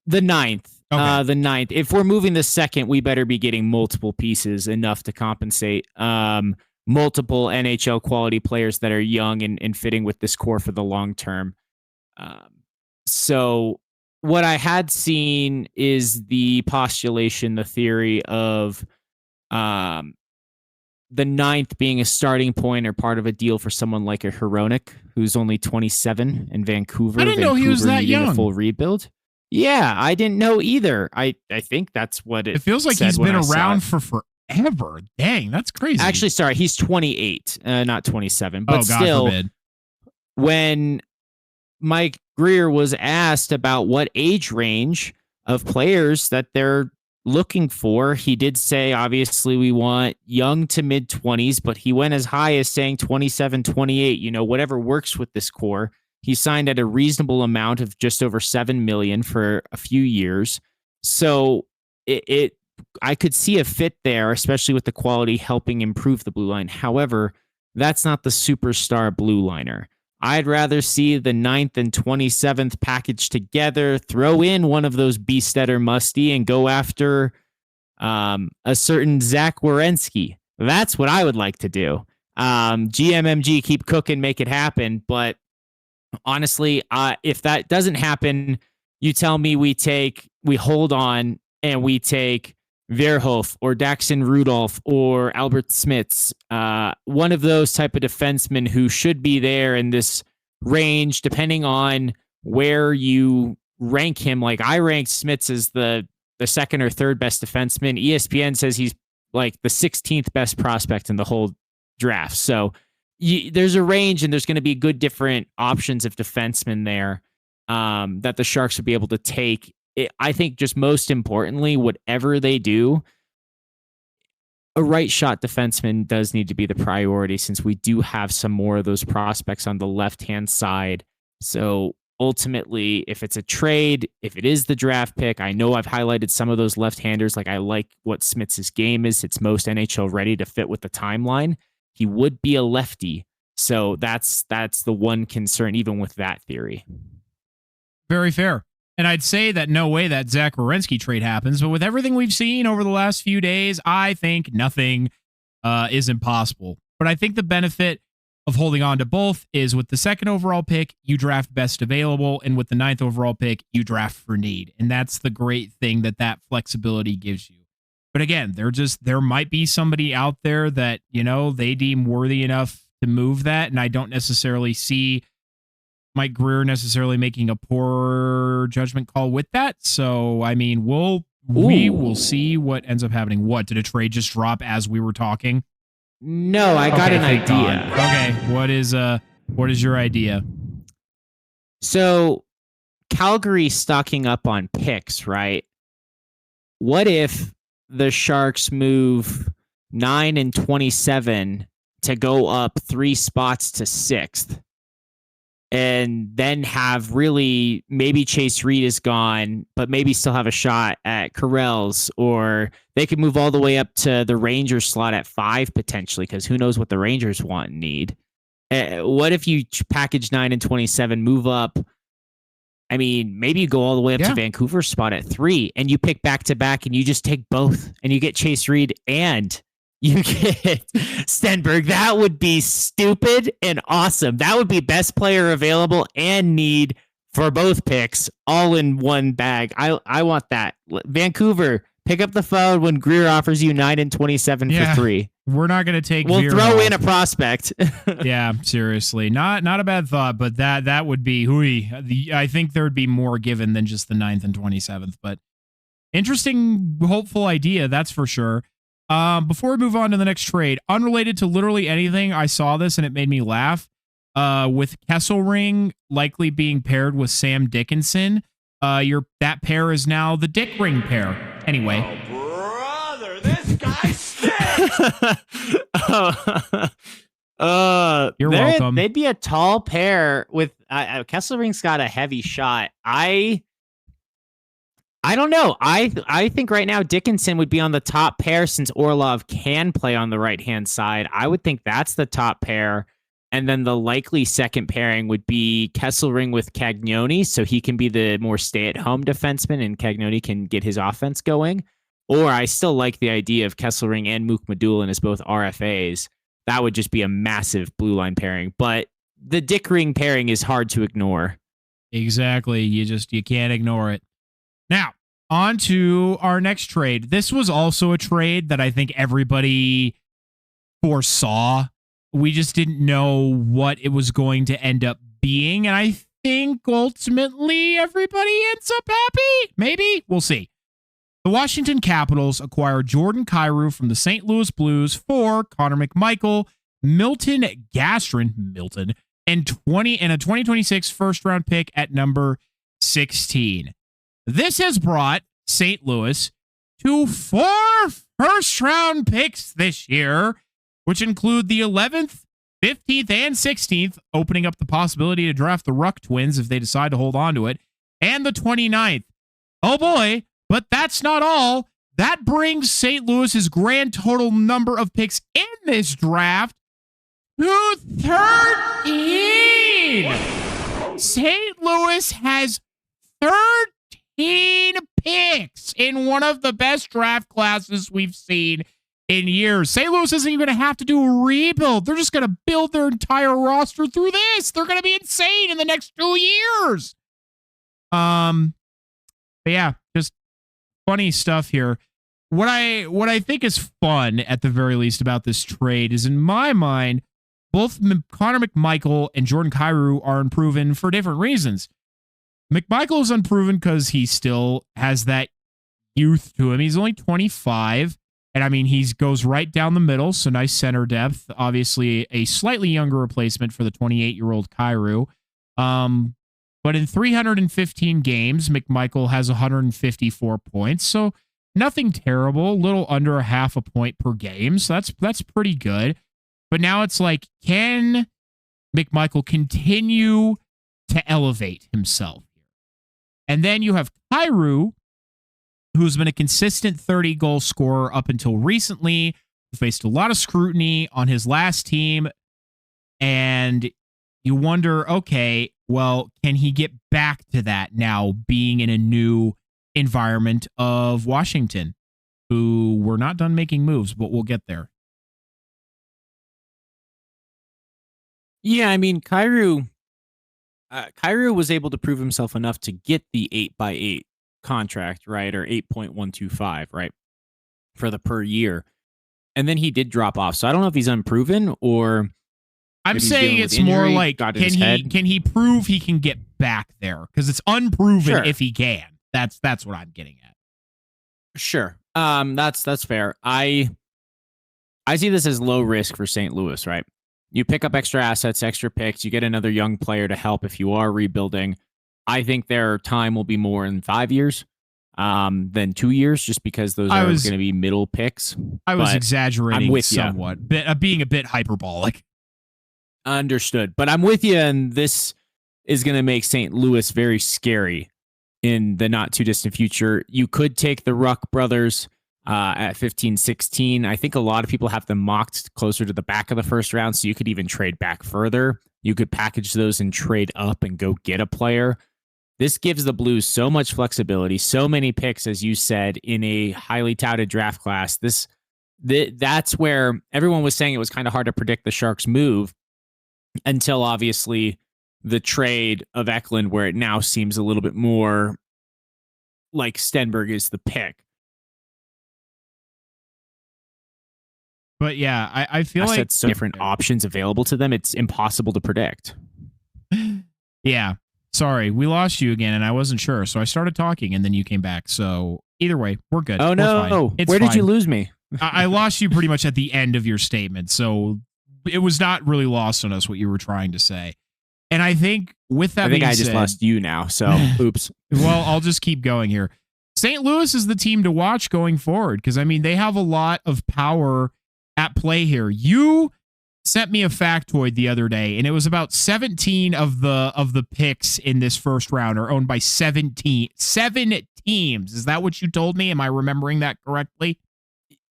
The 9th. Okay. The 9th. If we're moving the 2nd, we better be getting multiple pieces enough to compensate. Multiple NHL quality players that are young and fitting with this core for the long term. So what I had seen is the postulation, the theory of the 9th being a starting point or part of a deal for someone like a Hronek, who's only 27 in Vancouver. I didn't know he was that young. A full rebuild. Yeah, I didn't know either. I think that's what it feels like he's been around for forever. Dang, that's crazy. Actually, sorry, he's 28, not 27. But God still, forbid. When Mike Greer was asked about what age range of players that they're looking for, he did say, obviously, we want young to mid 20s, but he went as high as saying 27, 28, whatever works with this core. He signed at a reasonable amount of just over $7 million for a few years. So I could see a fit there, especially with the quality helping improve the blue line. However, that's not the superstar blue liner. I'd rather see the 9th and 27th packaged together, throw in one of those Beestetter Musty, and go after a certain Zach Werenski. That's what I would like to do. GMMG, keep cooking, make it happen. But honestly, if that doesn't happen, you tell me we hold on and we take Verhoef or Daxon Rudolph or Albert Smits, one of those type of defensemen who should be there in this range, depending on where you rank him. Like I ranked Smits as the 2nd or 3rd best defenseman. ESPN says he's like the 16th best prospect in the whole draft. So there's a range, and there's going to be good different options of defensemen there that the Sharks would be able to take. I think just most importantly, whatever they do, a right shot defenseman does need to be the priority, since we do have some more of those prospects on the left-hand side. So ultimately, if it's a trade, if it is the draft pick, I know I've highlighted some of those left-handers. Like I like what Smits' game is. It's most NHL ready to fit with the timeline. He would be a lefty. So that's the one concern, even with that theory. Very fair. And I'd say that no way that Zach Werenski trade happens, but with everything we've seen over the last few days, I think nothing is impossible. But I think the benefit of holding on to both is with the 2nd overall pick, you draft best available, and with the 9th overall pick, you draft for need. And that's the great thing that flexibility gives you. But again, there might be somebody out there that, they deem worthy enough to move that, and I don't necessarily see Mike Greer necessarily making a poor judgment call with that. So, I mean, we'll We will see what ends up happening. What, did a trade just drop as we were talking? No, I got an thank idea. God. Okay, what is your idea? So Calgary stocking up on picks, right? What if the Sharks move 9 and 27 to go up 3 spots to 6th? And then have really, maybe Chase Reed is gone, but maybe still have a shot at Carell's, or they could move all the way up to the Rangers slot at 5 potentially, because who knows what the Rangers want and need. What if you package 9 and 27, move up? I mean, maybe you go all the way up to Vancouver's spot at 3, and you pick back to back, and you just take both, and you get Chase Reed and you get Stenberg. That would be stupid and awesome. That would be best player available and need for both picks all in one bag. I want that. Vancouver, pick up the phone when Greer offers you 9 and 27 for 3. We're not going to take. We'll throw in a prospect. Yeah, seriously, not a bad thought, but that would be hooey. I think there would be more given than just the 9th and 27th, but interesting, hopeful idea, that's for sure. Before we move on to the next trade, unrelated to literally anything, I saw this and it made me laugh. With Kesselring likely being paired with Sam Dickinson, that pair is now the Dick Ring pair. Anyway. Oh, brother, this guy stinks! You're welcome. They'd be a tall pair with Kesselring's got a heavy shot. I don't know. I think right now Dickinson would be on the top pair since Orlov can play on the right-hand side. I would think that's the top pair. And then the likely second pairing would be Kesselring with Cagnoni, so he can be the more stay-at-home defenseman and Cagnoni can get his offense going. Or I still like the idea of Kesselring and Mook Madulin as both RFAs. That would just be a massive blue line pairing. But the Dick Ring pairing is hard to ignore. Exactly. You can't ignore it. Now, on to our next trade. This was also a trade that I think everybody foresaw. We just didn't know what it was going to end up being, and I think ultimately everybody ends up happy. Maybe. We'll see. The Washington Capitals acquired Jordan Kyrou from the St. Louis Blues for Connor McMichael, Milton Gastrin, and a 2026 first-round pick at number 16. This has brought St. Louis to 4 first-round picks this year, which include the 11th, 15th, and 16th, opening up the possibility to draft the Ruck twins if they decide to hold on to it, and the 29th. Oh boy, but that's not all. That brings St. Louis's grand total number of picks in this draft to 13. St. Louis has 13 picks in one of the best draft classes we've seen in years. St. Louis isn't even going to have to do a rebuild. They're just going to build their entire roster through this. They're going to be insane in the next 2 years. But yeah, just funny stuff here. What I think is fun, at the very least, about this trade is, in my mind, both Connor McMichael and Jordan Kyrou are unproven for different reasons. McMichael is unproven because he still has that youth to him. He's only 25. And I mean, he goes right down the middle, so nice center depth. Obviously, a slightly younger replacement for the 28-year-old Kyrou. But in 315 games, McMichael has 154 points, so nothing terrible. A little under a half a point per game, so that's pretty good. But now it's like, can McMichael continue to elevate himself? And then you have Kyrou, who's been a consistent 30-goal scorer up until recently, who faced a lot of scrutiny on his last team. And you wonder, okay, well, can he get back to that now, being in a new environment of Washington, who we're not done making moves, but we'll get there. Yeah, I mean, Kyrou was able to prove himself enough to get the 8x8 contract, right? Or 8.125, right? For the per year. And then he did drop off. So I don't know if he's unproven or I'm saying it's more like, can he prove he can get back there? Because it's unproven if he can. That's what I'm getting at. Sure. That's fair. I see this as low risk for St. Louis, right? You pick up extra assets, extra picks, you get another young player to help if you are rebuilding. I think their time will be more in 5 years than 2 years, just because those are going to be middle picks. I was exaggerating I'm with somewhat, being a bit hyperbolic. Understood. But I'm with you, and this is going to make St. Louis very scary in the not too distant future. You could take the Ruck brothers at 15, 16. I think a lot of people have them mocked closer to the back of the first round, so you could even trade back further. You could package those and trade up and go get a player. This gives the Blues so much flexibility, so many picks, as you said, in a highly touted draft class. That's where everyone was saying it was kind of hard to predict the Sharks' move until obviously the trade of Eklund, where it now seems a little bit more like Stenberg is the pick. But yeah, I feel like so different options available to them. It's impossible to predict. Yeah. Sorry, we lost you again, and I wasn't sure. So I started talking, and then you came back. So either way, we're good. Oh, no. Where did you lose me? I lost you pretty much at the end of your statement. So it was not really lost on us what you were trying to say. And I think with that being said, I just lost you now. So oops. Well, I'll just keep going here. St. Louis is the team to watch going forward because, I mean, they have a lot of power at play here. You sent me a factoid the other day, and it was about 17 of the picks in this first round are owned by 7 teams. Is that what you told me? Am I remembering that correctly?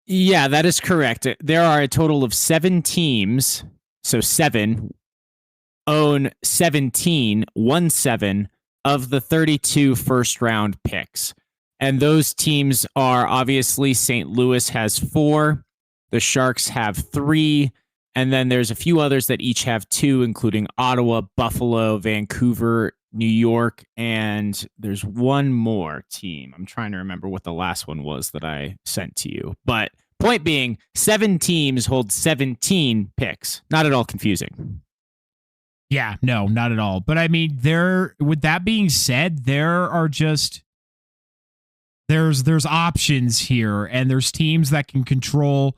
Yeah, that is correct. There are a total of 7 teams, so 7 own 17 of the 32 first round picks. And those teams are obviously St. Louis has 4, the Sharks have 3, and then there's a few others that each have 2, including Ottawa, Buffalo, Vancouver, New York, and there's one more team. I'm trying to remember what the last one was that I sent to you. But point being, 7 teams hold 17 picks. Not at all confusing. Yeah, no, not at all. But I mean, with that being said, there's options here, and there's teams that can control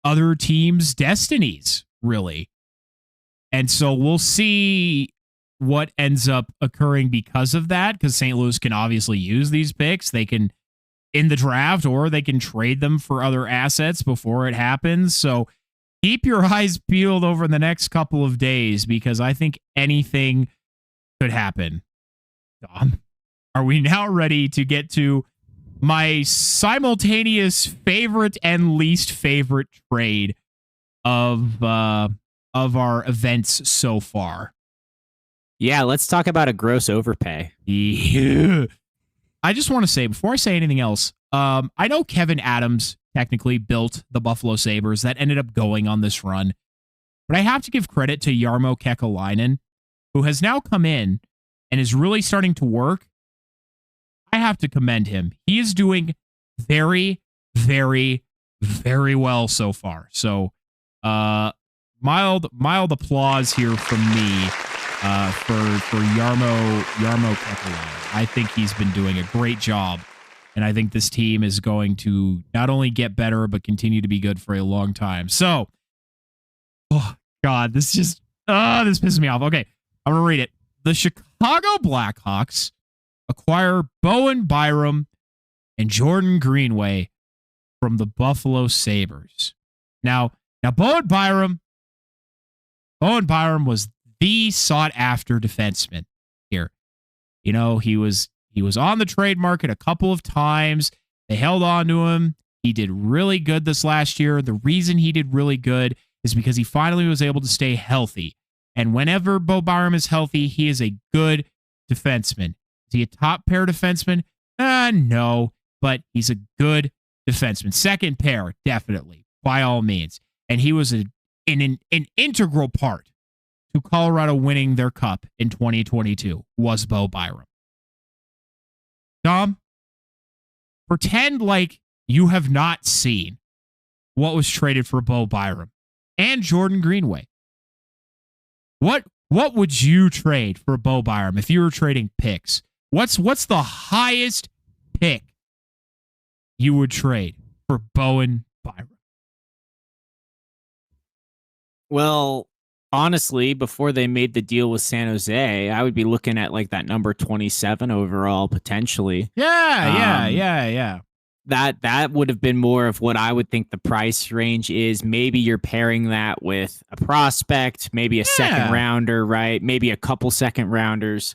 other teams' destinies, really. And so we'll see what ends up occurring because of that, because St. Louis can obviously use these picks. They can in the draft, or they can trade them for other assets before it happens. So keep your eyes peeled over the next couple of days, because I think anything could happen. Are we now ready to get to my simultaneous favorite and least favorite trade of our events so far? Yeah, let's talk about a gross overpay. Yeah. I just want to say, before I say anything else, I know Kevin Adams technically built the Buffalo Sabres that ended up going on this run, but I have to give credit to Jarmo Kekalainen, who has now come in and is really starting to work. I have to commend him. He is doing very, very, very well so far. So, mild applause here from me for Jarmo Kekalainen. I think he's been doing a great job, and I think this team is going to not only get better but continue to be good for a long time. So, oh God, this pisses me off. Okay, I'm gonna read it. The Chicago Blackhawks acquire Bowen Byram and Jordan Greenway from the Buffalo Sabres. Now Bowen Byram was the sought-after defenseman here. You know, he was on the trade market a couple of times. They held on to him. He did really good this last year. The reason he did really good is because he finally was able to stay healthy. And whenever Bo Byram is healthy, he is a good defenseman. Is he a top pair defenseman? No, but he's a good defenseman. Second pair, definitely, by all means. And he was an integral part to Colorado winning their cup in 2022, was Bo Byram. Dom, pretend like you have not seen what was traded for Bo Byram and Jordan Greenway. What would you trade for Bo Byram if you were trading picks? What's the highest pick you would trade for Bowen Byram? Well, honestly, before they made the deal with San Jose, I would be looking at like that number 27 overall potentially. Yeah. That would have been more of what I would think the price range is. Maybe you're pairing that with a prospect, maybe a second rounder, right? Maybe a couple second rounders.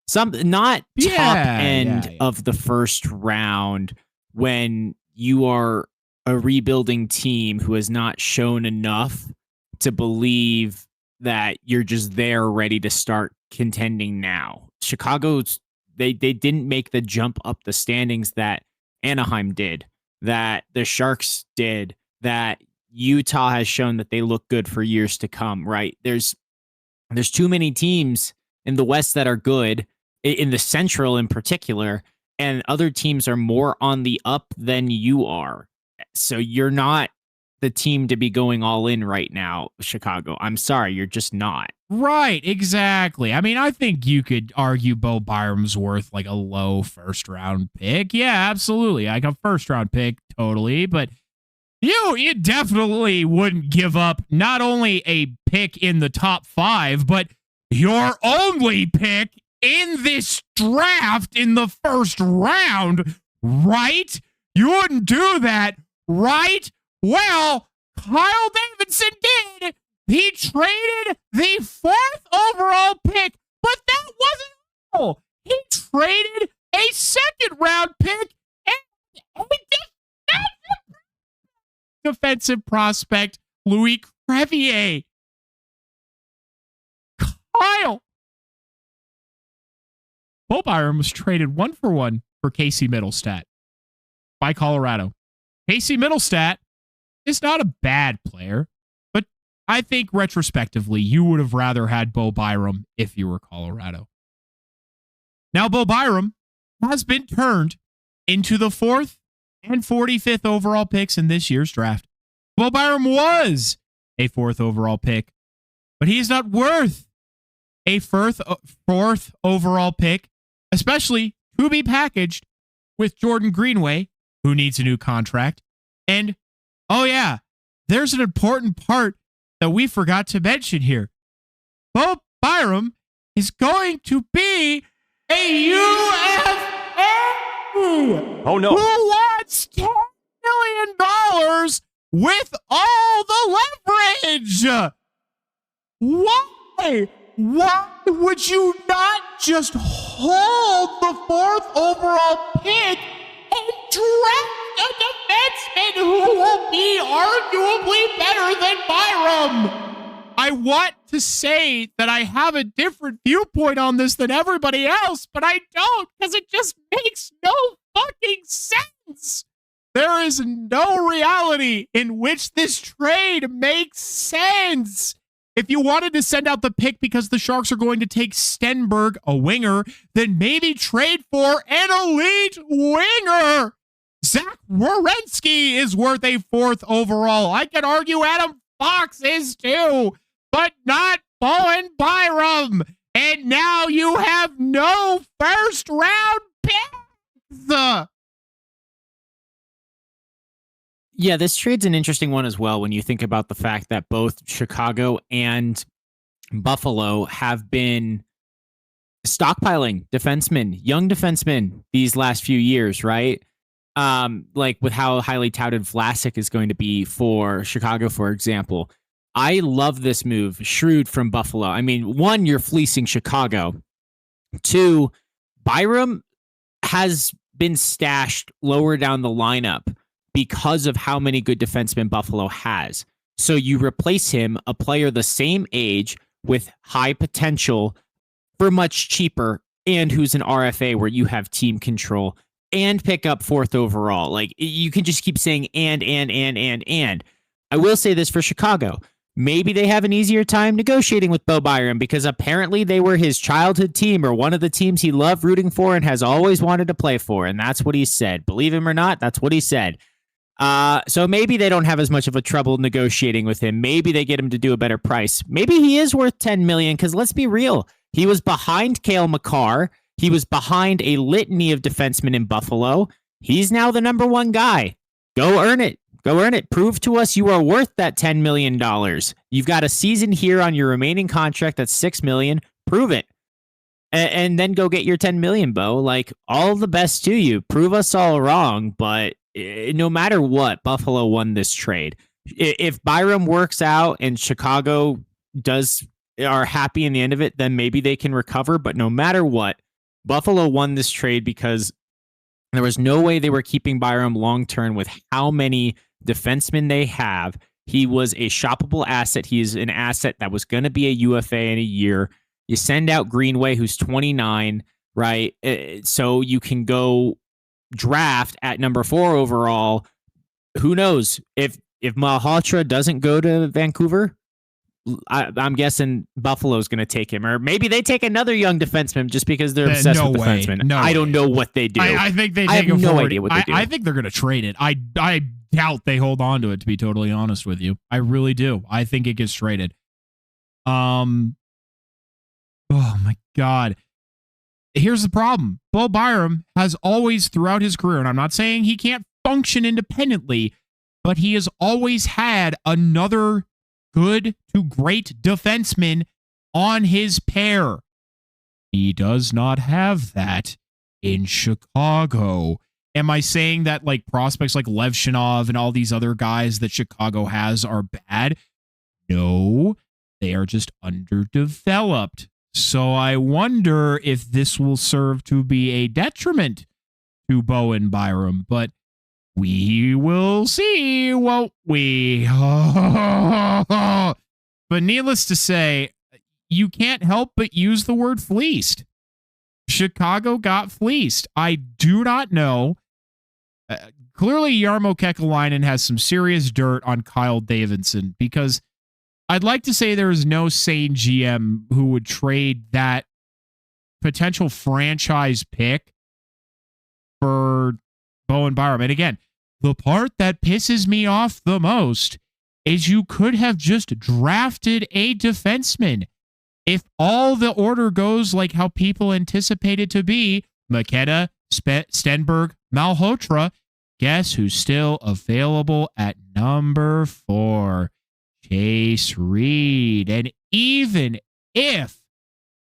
Some not top end of the first round when you are a rebuilding team who has not shown enough to believe that you're just there ready to start contending now. Chicago's they didn't make the jump up the standings that Anaheim did, that the Sharks did, that Utah has shown that they look good for years to come, right? There's too many teams in the West that are good, in the Central in particular, and other teams are more on the up than you are. So you're not the team to be going all in right now, Chicago. I'm sorry, you're just not. Right, exactly. I mean, I think you could argue Bo Byram's worth like a low first round pick. Yeah, absolutely. Like a first round pick, totally. But you definitely wouldn't give up not only a pick in the top 5, but your only pick in this draft in the first round, right? You wouldn't do that, right? Well, Kyle Davidson did. He traded the 4th overall pick, but that wasn't all. He traded a second round pick and a defensive prospect, Louis Crevier. Kyle. Bo Byram was traded 1-for-1 for Casey Middlestat by Colorado. Casey Middlestat is not a bad player, but I think retrospectively, you would have rather had Bo Byram if you were Colorado. Now, Bo Byram has been turned into the 4th and 45th overall picks in this year's draft. Bo Byram was a 4th overall pick, but he's not worth a 4th overall pick, especially to be packaged with Jordan Greenway, who needs a new contract. And, oh yeah, there's an important part that we forgot to mention here. Bo Byram is going to be a UFA. Oh no. Who wants $10 million with all the leverage? Why? Why would you not just hold the 4th overall pick and draft a defenseman who will be arguably better than Byram? I want to say that I have a different viewpoint on this than everybody else, but I don't, because it just makes no fucking sense. There is no reality in which this trade makes sense. If you wanted to send out the pick because the Sharks are going to take Stenberg, a winger, then maybe trade for an elite winger. Zach Werenski is worth a 4th overall. I can argue Adam Fox is too, but not Bowen Byram. And now you have no first round picks. Yeah, this trade's an interesting one as well when you think about the fact that both Chicago and Buffalo have been stockpiling defensemen, young defensemen these last few years, right? Like with how highly touted Vlasic is going to be for Chicago, for example. I love this move, shrewd from Buffalo. I mean, 1, you're fleecing Chicago. 2, Byram has been stashed lower down the lineup because of how many good defensemen Buffalo has. So you replace him, a player the same age with high potential for much cheaper, and who's an RFA where you have team control, and pick up 4th overall. Like, you can just keep saying and. I will say this for Chicago. Maybe they have an easier time negotiating with Bo Byram because apparently they were his childhood team or one of the teams he loved rooting for and has always wanted to play for. And that's what he said. Believe him or not, that's what he said. So maybe they don't have as much of a trouble negotiating with him. Maybe they get him to do a better price. Maybe he is worth $10 million because let's be real. He was behind Cale Makar. He was behind a litany of defensemen in Buffalo. He's now the number one guy. Go earn it. Go earn it. Prove to us you are worth that $10 million. You've got a season here on your remaining contract that's $6 million. Prove it. And then go get your $10 million, Bo. Like, all the best to you. Prove us all wrong, but no matter what, Buffalo won this trade. If Byram works out and Chicago are happy in the end of it, then maybe they can recover. But no matter what, Buffalo won this trade because there was no way they were keeping Byram long term with how many defensemen they have. He was a shoppable asset. He is an asset that was going to be a UFA in a year. You send out Greenway, who's 29, right? So you can go draft at number 4 overall. Who knows? If Malhotra doesn't go to Vancouver, I'm guessing Buffalo's going to take him. Or maybe they take another young defenseman just because they're obsessed with defensemen. No I don't know what they do. I think they take I have him no forward. idea what they do. I think they're going to trade it. I doubt they hold on to it, to be totally honest with you. I really do. I think it gets traded. Oh, my God. Here's the problem. Bo Byram has always, throughout his career, and I'm not saying he can't function independently, but he has always had another good to great defenseman on his pair. He does not have that in Chicago. Am I saying that like prospects like Levshinov and all these other guys that Chicago has are bad? No, they are just underdeveloped. So I wonder if this will serve to be a detriment to Bo and Byram, but we will see, won't we? But needless to say, you can't help but use the word fleeced. Chicago got fleeced. I do not know. Clearly, Jarmo Kekalainen has some serious dirt on Kyle Davidson, because I'd like to say there is no sane GM who would trade that potential franchise pick for Bo and Byram. And again, the part that pisses me off the most is you could have just drafted a defenseman. If all the order goes like how people anticipate it to be, McKenna, Stenberg, Malhotra, guess who's still available at number 4? Chase Reed. And even if,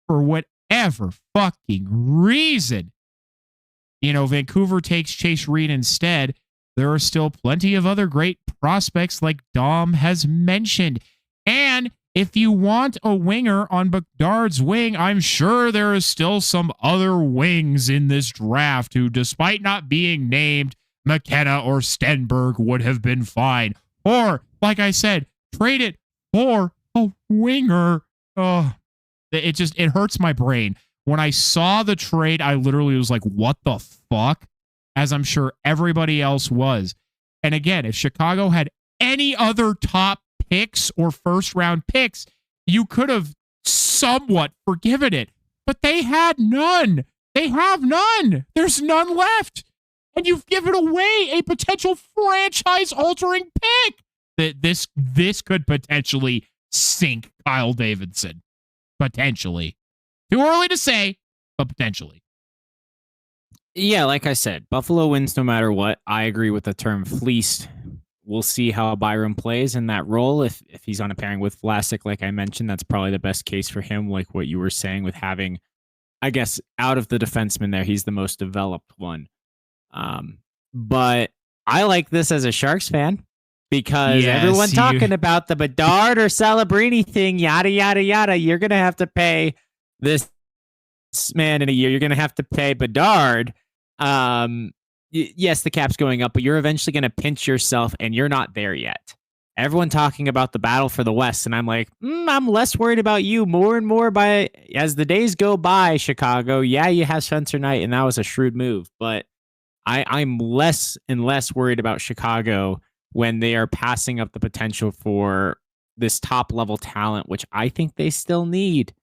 for whatever fucking reason, Vancouver takes Chase Reed instead, there are still plenty of other great prospects like Dom has mentioned. And if you want a winger on Bedard's wing, I'm sure there is still some other wings in this draft who, despite not being named, McKenna or Stenberg would have been fine. Or, like I said, trade it for a winger. Oh, it hurts my brain. When I saw the trade, I literally was like, what the fuck? As I'm sure everybody else was. And again, if Chicago had any other top picks or first round picks, you could have somewhat forgiven it. But they had none. They have none. There's none left. And you've given away a potential franchise-altering pick. This could potentially sink Kyle Davidson. Potentially. Too early to say, but potentially. Yeah, like I said, Buffalo wins no matter what. I agree with the term fleeced. We'll see how Byram plays in that role. If he's on a pairing with Vlasic, like I mentioned, that's probably the best case for him, like what you were saying with having, I guess, out of the defensemen there, he's the most developed one. But I like this as a Sharks fan because everyone talking about the Bedard or Celebrini thing, yada, yada, yada. You're going to have to pay this man in a year. You're going to have to pay Bedard. Yes, the cap's going up, but you're eventually going to pinch yourself, and you're not there yet. Everyone talking about the battle for the West, and I'm like, I'm less worried about you more and more as the days go by, Chicago. Yeah, you have Spencer Knight, and that was a shrewd move, but I'm less and less worried about Chicago when they are passing up the potential for this top-level talent, which I think they still need.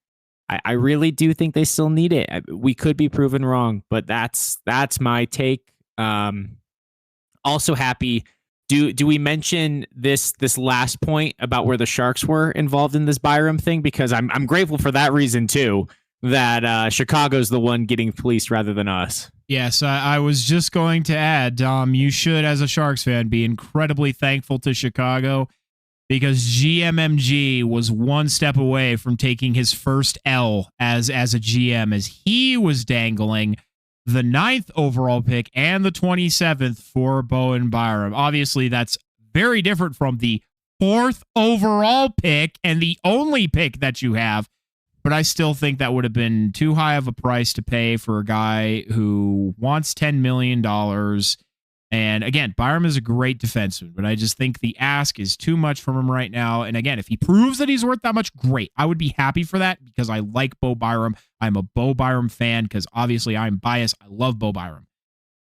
I really do think they still need it. We could be proven wrong, but that's my take. Also happy. Do we mention this last point about where the Sharks were involved in this Byram thing? Because I'm grateful for that reason too, that Chicago's the one getting fleeced rather than us. Yes, I was just going to add, Dom, you should, as a Sharks fan, be incredibly thankful to Chicago because GMMG was one step away from taking his first L as a GM as he was dangling the 9th overall pick and the 27th for Bowen Byram. Obviously, that's very different from the 4th overall pick and the only pick that you have. But I still think that would have been too high of a price to pay for a guy who wants $10 million. And again, Byram is a great defenseman, but I just think the ask is too much from him right now. And again, if he proves that he's worth that much, great. I would be happy for that because I like Bo Byram. I'm a Bo Byram fan because obviously I'm biased. I love Bo Byram.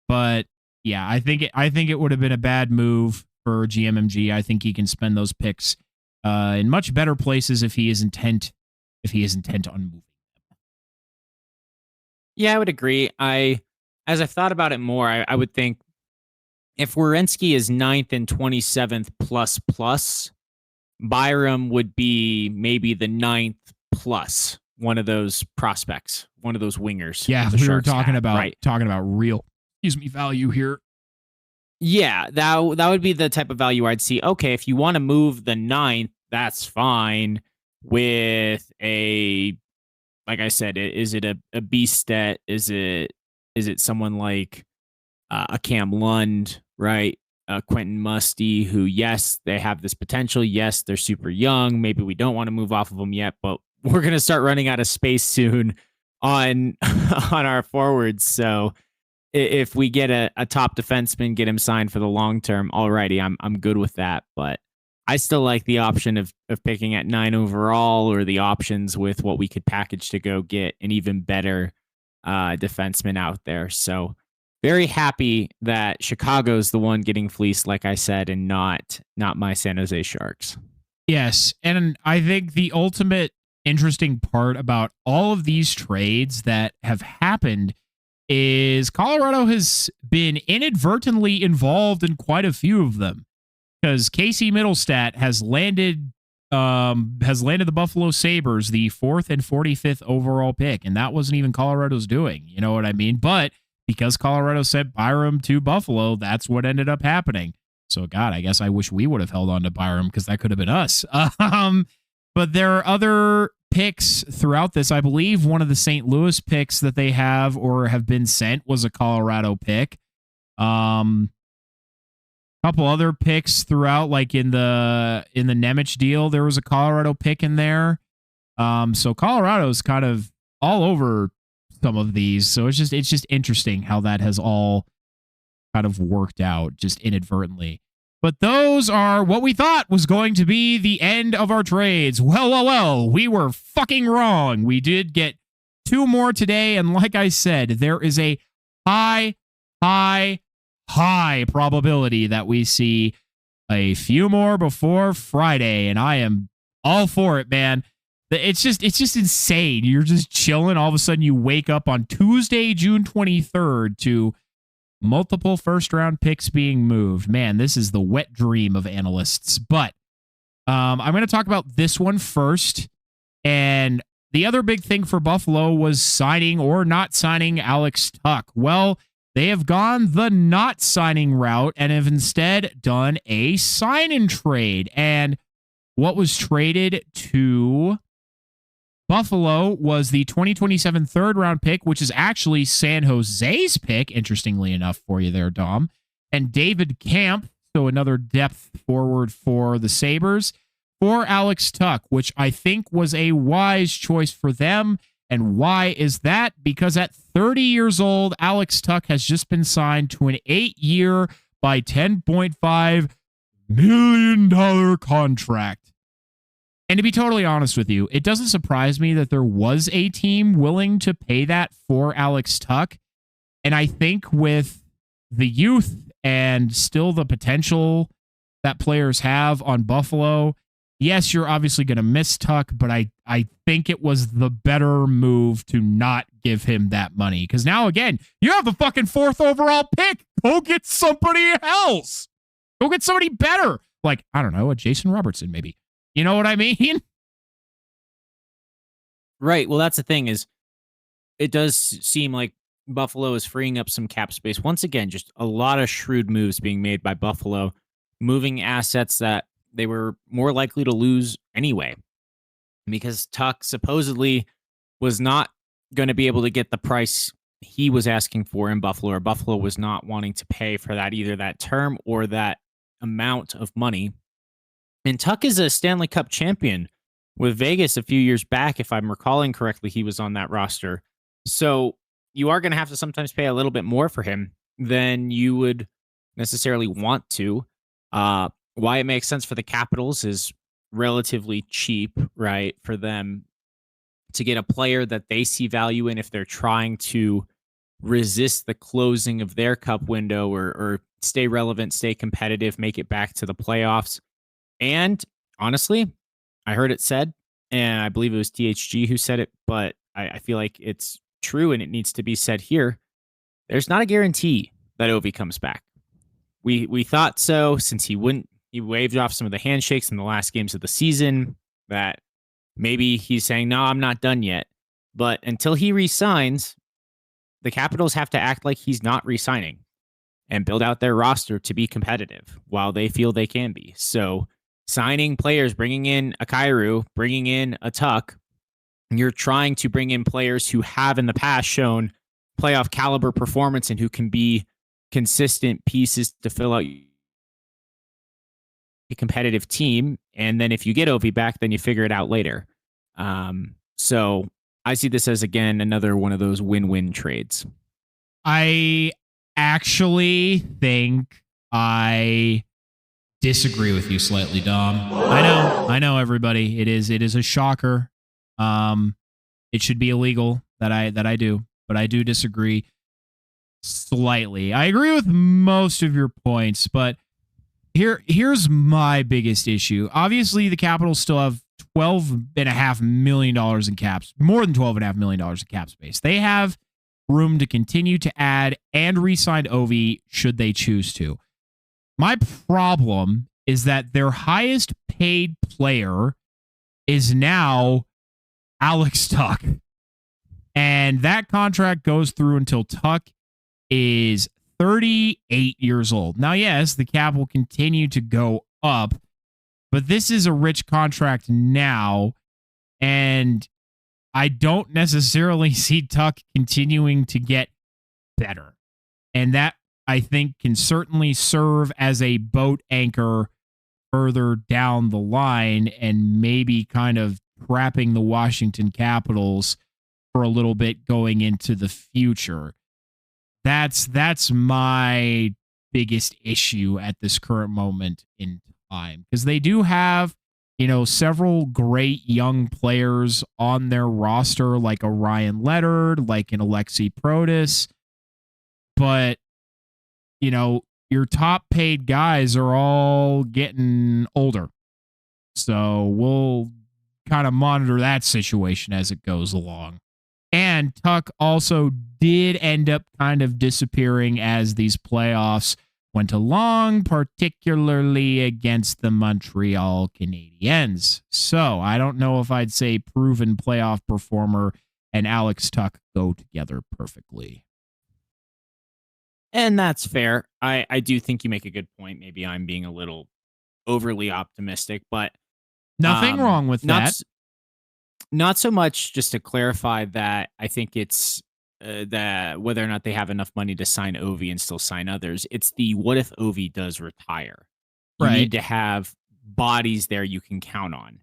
But yeah, I think it would have been a bad move for GMMG. I think he can spend those picks in much better places if he is intent on moving them. Yeah, I would agree. As I've thought about it more, I would think if Werenski is 9th and 27th plus, Byram would be maybe the 9th plus one of those prospects, one of those wingers. Yeah, the we were Sharks talking have, about real, value here. Yeah, that would be the type of value I'd see. Okay, if you want to move the 9th, that's fine. With a, like I said, is it a B-stat? Is it someone like a Cam Lund, right? Quentin Musty, who, yes, they have this potential. Yes, they're super young. Maybe we don't want to move off of them yet, but we're going to start running out of space soon on our forwards. So if we get a top defenseman, get him signed for the long term, alrighty, I'm good with that. But I still like the option of picking at 9 overall, or the options with what we could package to go get an even better defenseman out there. So very happy that Chicago's the one getting fleeced, like I said, and not my San Jose Sharks. Yes, and I think the ultimate interesting part about all of these trades that have happened is Colorado has been inadvertently involved in quite a few of them. Because Casey Middlestat has landed the Buffalo Sabres the 4th and 45th overall pick, and that wasn't even Colorado's doing. You know what I mean? But because Colorado sent Byram to Buffalo, that's what ended up happening. So, God, I guess I wish we would have held on to Byram because that could have been us. But there are other picks throughout this. I believe one of the St. Louis picks that they have or have been sent was a Colorado pick. Couple other picks throughout, like in the Nemec deal, there was a Colorado pick in there. So Colorado's kind of all over some of these. So it's just interesting how that has all kind of worked out just inadvertently. But those are what we thought was going to be the end of our trades. Well, we were fucking wrong. We did get 2 more today, and like I said, there is a high probability that we see a few more before Friday, and I am all for it, man. It's just insane. You're just chilling. All of a sudden, you wake up on Tuesday, June 23rd, to multiple first-round picks being moved. Man, this is the wet dream of analysts. But I'm going to talk about this one first. And the other big thing for Buffalo was signing or not signing Alex Tuch. Well, they have gone the not signing route and have instead done a sign-and trade. And what was traded to Buffalo was the 2027 third-round pick, which is actually San Jose's pick, interestingly enough for you there, Dom, and David Camp, so another depth forward for the Sabres, for Alex Tuch, which I think was a wise choice for them. And why is that? Because at 30 years old, Alex Tuch has just been signed to an 8-year by $10.5 million contract. And to be totally honest with you, it doesn't surprise me that there was a team willing to pay that for Alex Tuch. And I think with the youth and still the potential that players have on Buffalo, yes, you're obviously going to miss Tuch, but I think it was the better move to not give him that money. Because now, again, you have the fucking 4th overall pick. Go get somebody else. Go get somebody better. Like, I don't know, a Jason Robertson, maybe. You know what I mean? Right. Well, that's the thing is, it does seem like Buffalo is freeing up some cap space. Once again, just a lot of shrewd moves being made by Buffalo, moving assets that they were more likely to lose anyway, because Tuck supposedly was not going to be able to get the price he was asking for in Buffalo, or Buffalo was not wanting to pay for that, either that term or that amount of money. And Tuck is a Stanley Cup champion with Vegas a few years back. If I'm recalling correctly, he was on that roster. So you are going to have to sometimes pay a little bit more for him than you would necessarily want to. Why it makes sense for the Capitals is relatively cheap, right? For them to get a player that they see value in if they're trying to resist the closing of their cup window, or stay relevant, stay competitive, make it back to the playoffs. And honestly, I heard it said, and I believe it was THG who said it, but I feel like it's true and it needs to be said here. There's not a guarantee that Ovi comes back. We thought so, since he waved off some of the handshakes in the last games of the season, that maybe he's saying, no, I'm not done yet. But until he resigns, the Capitals have to act like he's not resigning and build out their roster to be competitive while they feel they can be. So signing players, bringing in a Kyrou, bringing in a Tuck, you're trying to bring in players who have in the past shown playoff caliber performance and who can be consistent pieces to fill out a competitive team. And then if you get Ovi back, then you figure it out later. So I see this as, again, another one of those win-win trades. I actually think I disagree with you slightly, Dom. I know, everybody. It is a shocker. It should be illegal that I do, but I do disagree slightly. I agree with most of your points, but here's my biggest issue. Obviously, the Capitals still have $12.5 million in caps, more than $12.5 million in cap space. They have room to continue to add and re-sign Ovi should they choose to. My problem is that their highest paid player is now Alex Tuck. And that contract goes through until Tuck is 38 years old. Now, yes, the cap will continue to go up, but this is a rich contract now, and I don't necessarily see Tuck continuing to get better. And that, I think, can certainly serve as a boat anchor further down the line and maybe kind of trapping the Washington Capitals for a little bit going into the future. That's my biggest issue at this current moment in time, because they do have, several great young players on their roster, like a Ryan Leonard, like an Alexei Protas, but your top paid guys are all getting older. So we'll kind of monitor that situation as it goes along. And Tuck also did end up kind of disappearing as these playoffs went along, particularly against the Montreal Canadiens. So I don't know if I'd say proven playoff performer and Alex Tuck go together perfectly. And that's fair. I do think you make a good point. Maybe I'm being a little overly optimistic, but nothing wrong with that. Not so much, just to clarify that I think it's that whether or not they have enough money to sign Ovi and still sign others. It's the what if Ovi does retire? You need to have bodies there you can count on.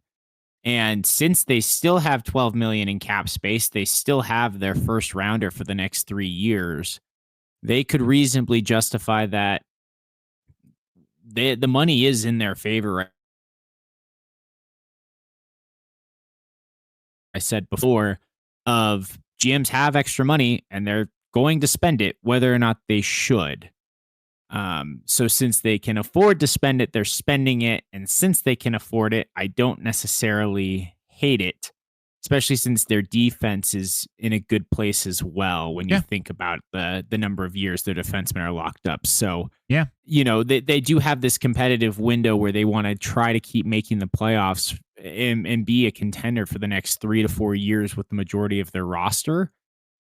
And since they still have $12 million in cap space, they still have their first rounder for the next 3 years. They could reasonably justify that the money is in their favor. I said before, of GMs have extra money and they're going to spend it, whether or not they should. So since they can afford to spend it, they're spending it. And since they can afford it, I don't necessarily hate it, especially since their defense is in a good place as well when you think about the number of years their defensemen are locked up. So, they do have this competitive window where they want to try to keep making the playoffs and be a contender for the next 3 to 4 years with the majority of their roster.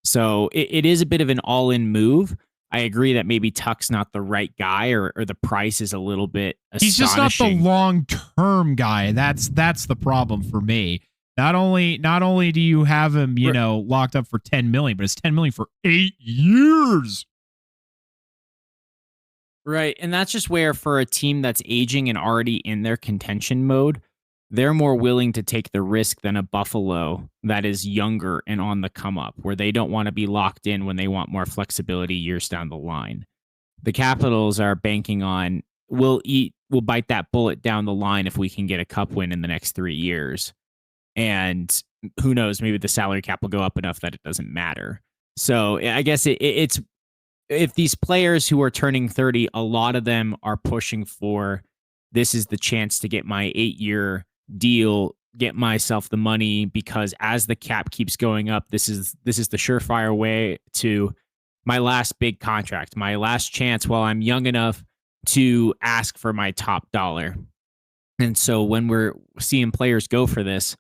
So it is a bit of an all-in move. I agree that maybe Tuck's not the right guy, or the price is a little bit astonishing. He's just not the long-term guy. That's the problem for me. Not only do you have him, locked up for $10 million, but it's $10 million for 8 years. Right. And that's just where, for a team that's aging and already in their contention mode, they're more willing to take the risk than a Buffalo that is younger and on the come up, where they don't want to be locked in when they want more flexibility years down the line. The Capitals are banking on, we'll bite that bullet down the line if we can get a cup win in the next 3 years. And who knows, maybe the salary cap will go up enough that it doesn't matter. So I guess it's, if these players who are turning 30, a lot of them are pushing for, this is the chance to get my 8-year deal, get myself the money, because as the cap keeps going up, this is the surefire way to my last big contract, my last chance while I'm young enough to ask for my top dollar. And so when we're seeing players go for this,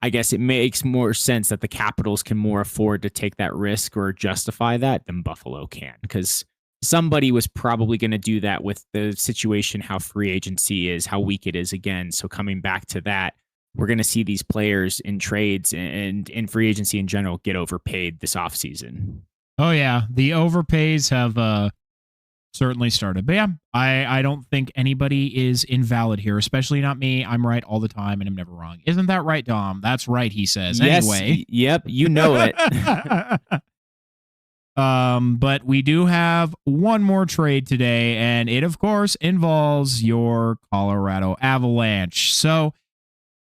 I guess it makes more sense that the Capitals can more afford to take that risk or justify that than Buffalo can, because somebody was probably going to do that with the situation, how free agency is, how weak it is again. So coming back to that, we're going to see these players in trades and in free agency in general get overpaid this offseason. Oh, yeah. The overpays have certainly started. But yeah, I don't think anybody is invalid here, especially not me. I'm right all the time and I'm never wrong. Isn't that right, Dom? That's right, he says. Yes, anyway. Yep, you know it. But we do have one more trade today, and it, of course, involves your Colorado Avalanche. So,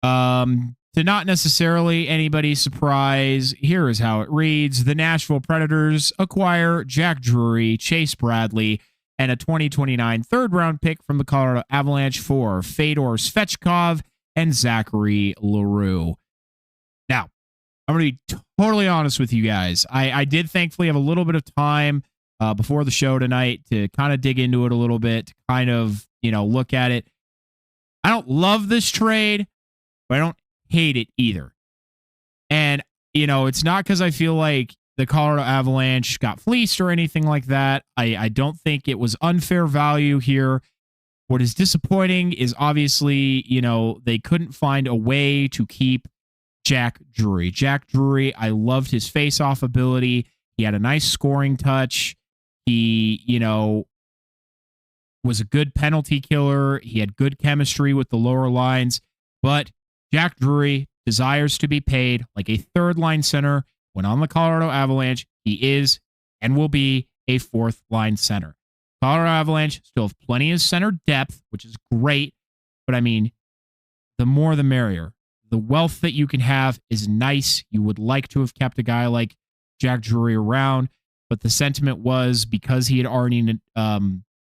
to not necessarily anybody's surprise, here is how it reads. The Nashville Predators acquire Jack Drury, Chase Bradley, and a 2029 third-round pick from the Colorado Avalanche for Fedor Svechkov and Zachary Leroux. Now, I'm going to be totally honest with you guys. I did thankfully have a little bit of time before the show tonight to kind of dig into it a little bit, to kind of, look at it. I don't love this trade, but I don't hate it either. And, it's not because I feel like the Colorado Avalanche got fleeced or anything like that. I don't think it was unfair value here. What is disappointing is obviously, they couldn't find a way to keep Jack Drury. Jack Drury, I loved his face-off ability. He had a nice scoring touch. He, was a good penalty killer. He had good chemistry with the lower lines. But Jack Drury desires to be paid like a third-line center. When on the Colorado Avalanche, he is and will be a fourth-line center. Colorado Avalanche still have plenty of center depth, which is great. But, the more the merrier. The wealth that you can have is nice. You would like to have kept a guy like Jack Drury around, but the sentiment was, because he had already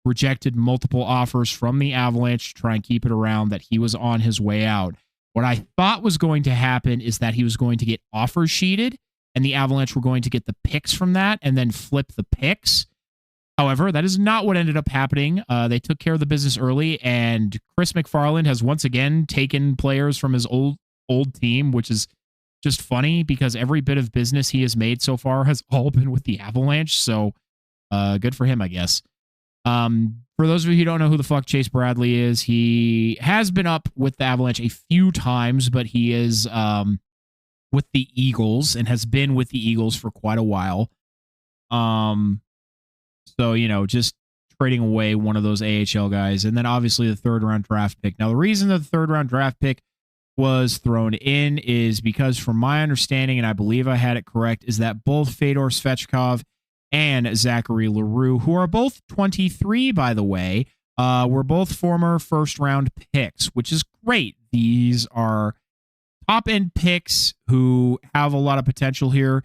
rejected multiple offers from the Avalanche to try and keep it around, that he was on his way out. What I thought was going to happen is that he was going to get offer sheeted, and the Avalanche were going to get the picks from that and then flip the picks. However, that is not what ended up happening. They took care of the business early, and Chris McFarland has once again taken players from his old team, which is just funny because every bit of business he has made so far has all been with the Avalanche. So good for him, I guess. For those of you who don't know who the fuck Chase Bradley is, he has been up with the Avalanche a few times, but he is with the Eagles and has been with the Eagles for quite a while. So, just trading away one of those AHL guys. And then obviously the third-round draft pick. Now, the reason that the third-round draft pick was thrown in is because, from my understanding, and I believe I had it correct, is that both Fedor Svechkov and Zachary Leroux, who are both 23, by the way, were both former first-round picks, which is great. These are top-end picks who have a lot of potential here,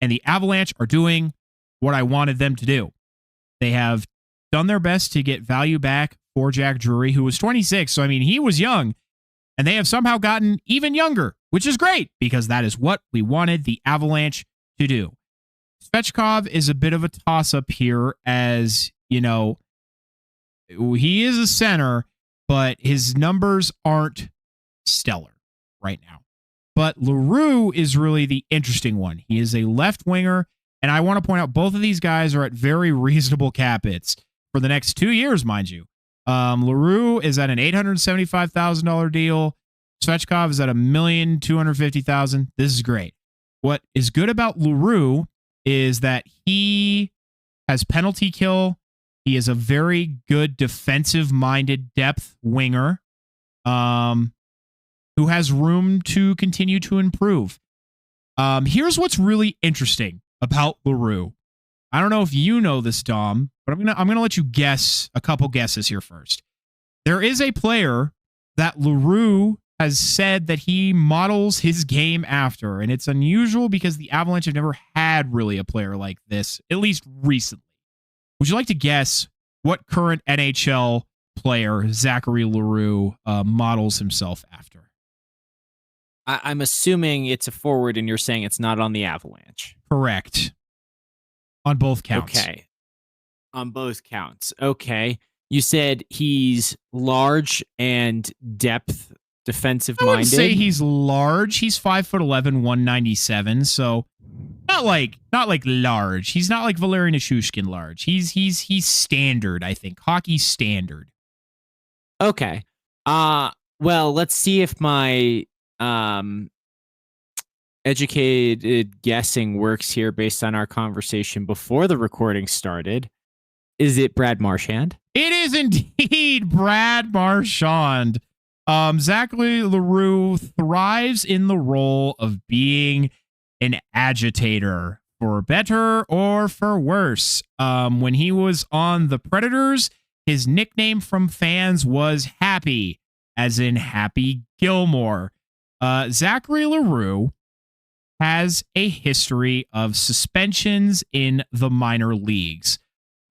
and the Avalanche are doing what I wanted them to do. They have done their best to get value back for Jack Drury, who was 26, so, he was young. And they have somehow gotten even younger, which is great because that is what we wanted the Avalanche to do. Svechkov is a bit of a toss-up here, as, he is a center, but his numbers aren't stellar right now. But Leroux is really the interesting one. He is a left winger, And I want to point out both of these guys are at very reasonable cap hits for the next 2 years, mind you. LaRue is at an $875,000 deal. Svechkov is at $1,250,000. This is great. What is good about LaRue is that he has penalty kill. He is a very good defensive-minded depth winger who has room to continue to improve. Here's what's really interesting about LaRue. I don't know if you know this, Dom, but I'm gonna let you guess a couple guesses here first. There is a player that LaRue has said that he models his game after, and it's unusual because the Avalanche have never had really a player like this, at least recently. Would you like to guess what current NHL player Zachary LaRue models himself after? I'm assuming it's a forward, and you're saying it's not on the Avalanche. Correct. On both counts. Okay. On both counts. Okay. You said he's large and depth defensive minded. I wouldn't say he's large. He's 5'11", 197. So not like large. He's not like Valeri Nichushkin large. He's standard, I think. Hockey standard. Okay. Well, let's see if my educated guessing works here based on our conversation before the recording started. Is it Brad Marchand? It is indeed Brad Marchand. Zachary LaRue thrives in the role of being an agitator, for better or for worse. When he was on the Predators, his nickname from fans was Happy, as in Happy Gilmore. Zachary LaRue has a history of suspensions in the minor leagues.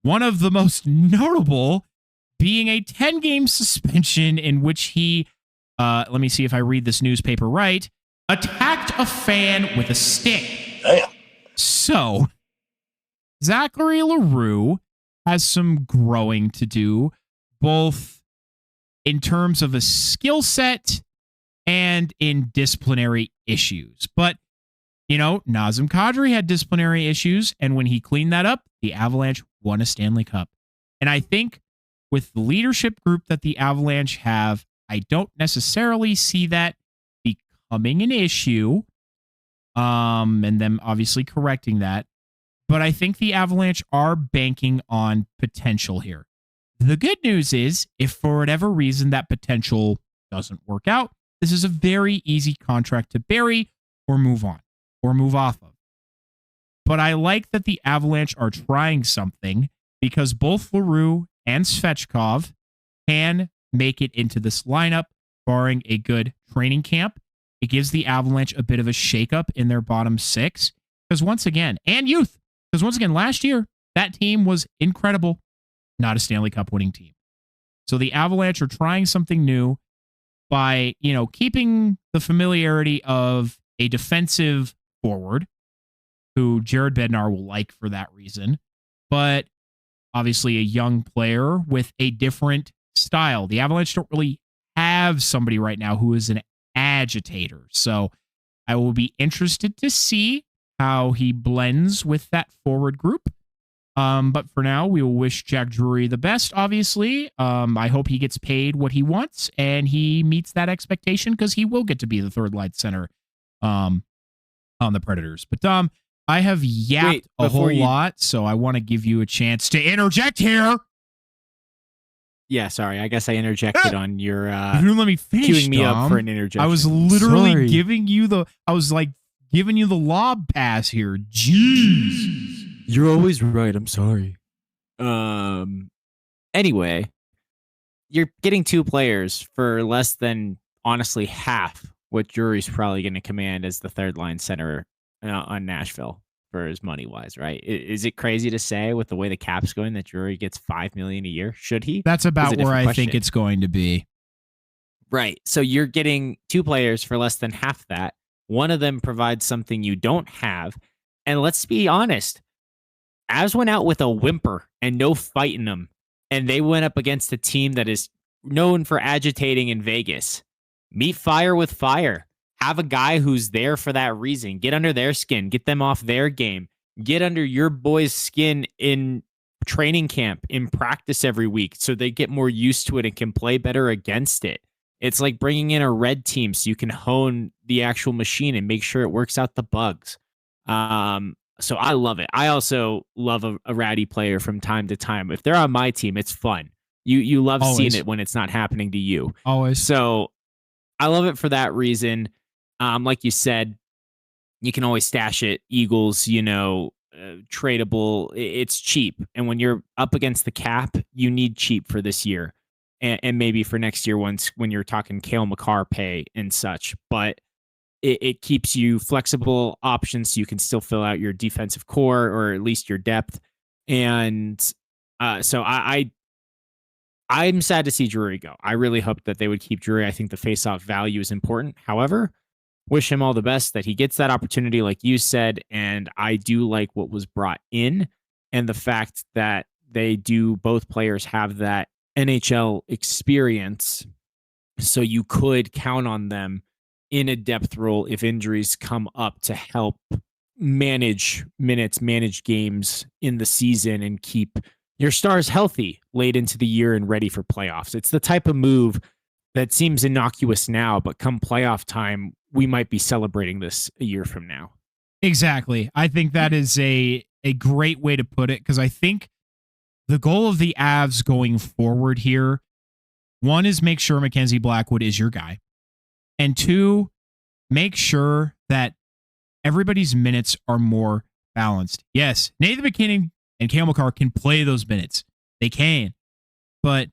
One of the most notable being a 10-game suspension in which he, let me see if I read this newspaper right, attacked a fan with a stick. Damn. So, Zachary LaRue has some growing to do, both in terms of a skill set and in disciplinary issues. But, you know, Nazem Kadri had disciplinary issues, and when he cleaned that up, the Avalanche won a Stanley Cup. And I think with the leadership group that the Avalanche have, I don't necessarily see that becoming an issue, and them obviously correcting that. But I think the Avalanche are banking on potential here. The good news is, if for whatever reason that potential doesn't work out, this is a very easy contract to bury or move on or move off of. But I like that the Avalanche are trying something because both LaRue and Svechkov can make it into this lineup, barring a good training camp. It gives the Avalanche a bit of a shakeup in their bottom six. Because once again, and youth, because once again, last year, that team was incredible. Not a Stanley Cup winning team. So the Avalanche are trying something new by, you know, keeping the familiarity of a defensive forward who Jared Bednar will like for that reason, but obviously a young player with a different style. The Avalanche don't really have somebody right now who is an agitator. So I will be interested to see how he blends with that forward group. But for now, we will wish Jack Drury the best, obviously. I hope he gets paid what he wants and he meets that expectation because he will get to be the third line center on the Predators. But Dom, I have yapped a whole lot, so I want to give you a chance to interject here. Yeah, sorry. I guess I interjected on your you didn't let me finish, queuing me Dom. up for an interjection. I was literally giving you the lob pass here. Jeez. You're always right. I'm sorry. Anyway, you're getting two players for less than, honestly, half what Drury's probably going to command as the third line center on Nashville for his money wise, right? Is it crazy to say with the way the cap's going that Drury gets $5 million a year? Should he? That's about where I think it's going to be. Right. So you're getting two players for less than half that. One of them provides something you don't have. And let's be honest, Avs went out with a whimper and no fight in them. And they went up against a team that is known for agitating in Vegas. Meet fire with fire. Have a guy who's there for that reason. Get under their skin. Get them off their game. get under your boys' skin in training camp, in practice every week, so they get more used to it and can play better against it. It's like bringing in a red team so you can hone the actual machine and make sure it works out the bugs. So I love it. I also love a ratty player from time to time. If they're on my team, it's fun. You love Always. seeing it when it's not happening to you. Always. So I love it for that reason. Like you said, you can always stash it. Eagles, tradable. It's cheap. And when you're up against the cap, you need cheap for this year. And maybe for next year when you're talking Cale McCarr pay and such. But it keeps you flexible options so you can still fill out your defensive core or at least your depth. And so I'm sad to see Drury go. I really hope that they would keep Drury. I think the face-off value is important. However, wish him all the best that he gets that opportunity, like you said. And I do like what was brought in and the fact that both players have that NHL experience. So you could count on them in a depth role if injuries come up to help manage minutes, manage games in the season, and keep your stars healthy late into the year and ready for playoffs. It's the type of move that seems innocuous now, but come playoff time, we might be celebrating this a year from now. Exactly. I think that is a great way to put it, because I think the goal of the Avs going forward here, one is make sure Mackenzie Blackwood is your guy. And two, make sure that everybody's minutes are more balanced. Yes, Nathan McKinnon and Cale McCarr can play those minutes. They can. But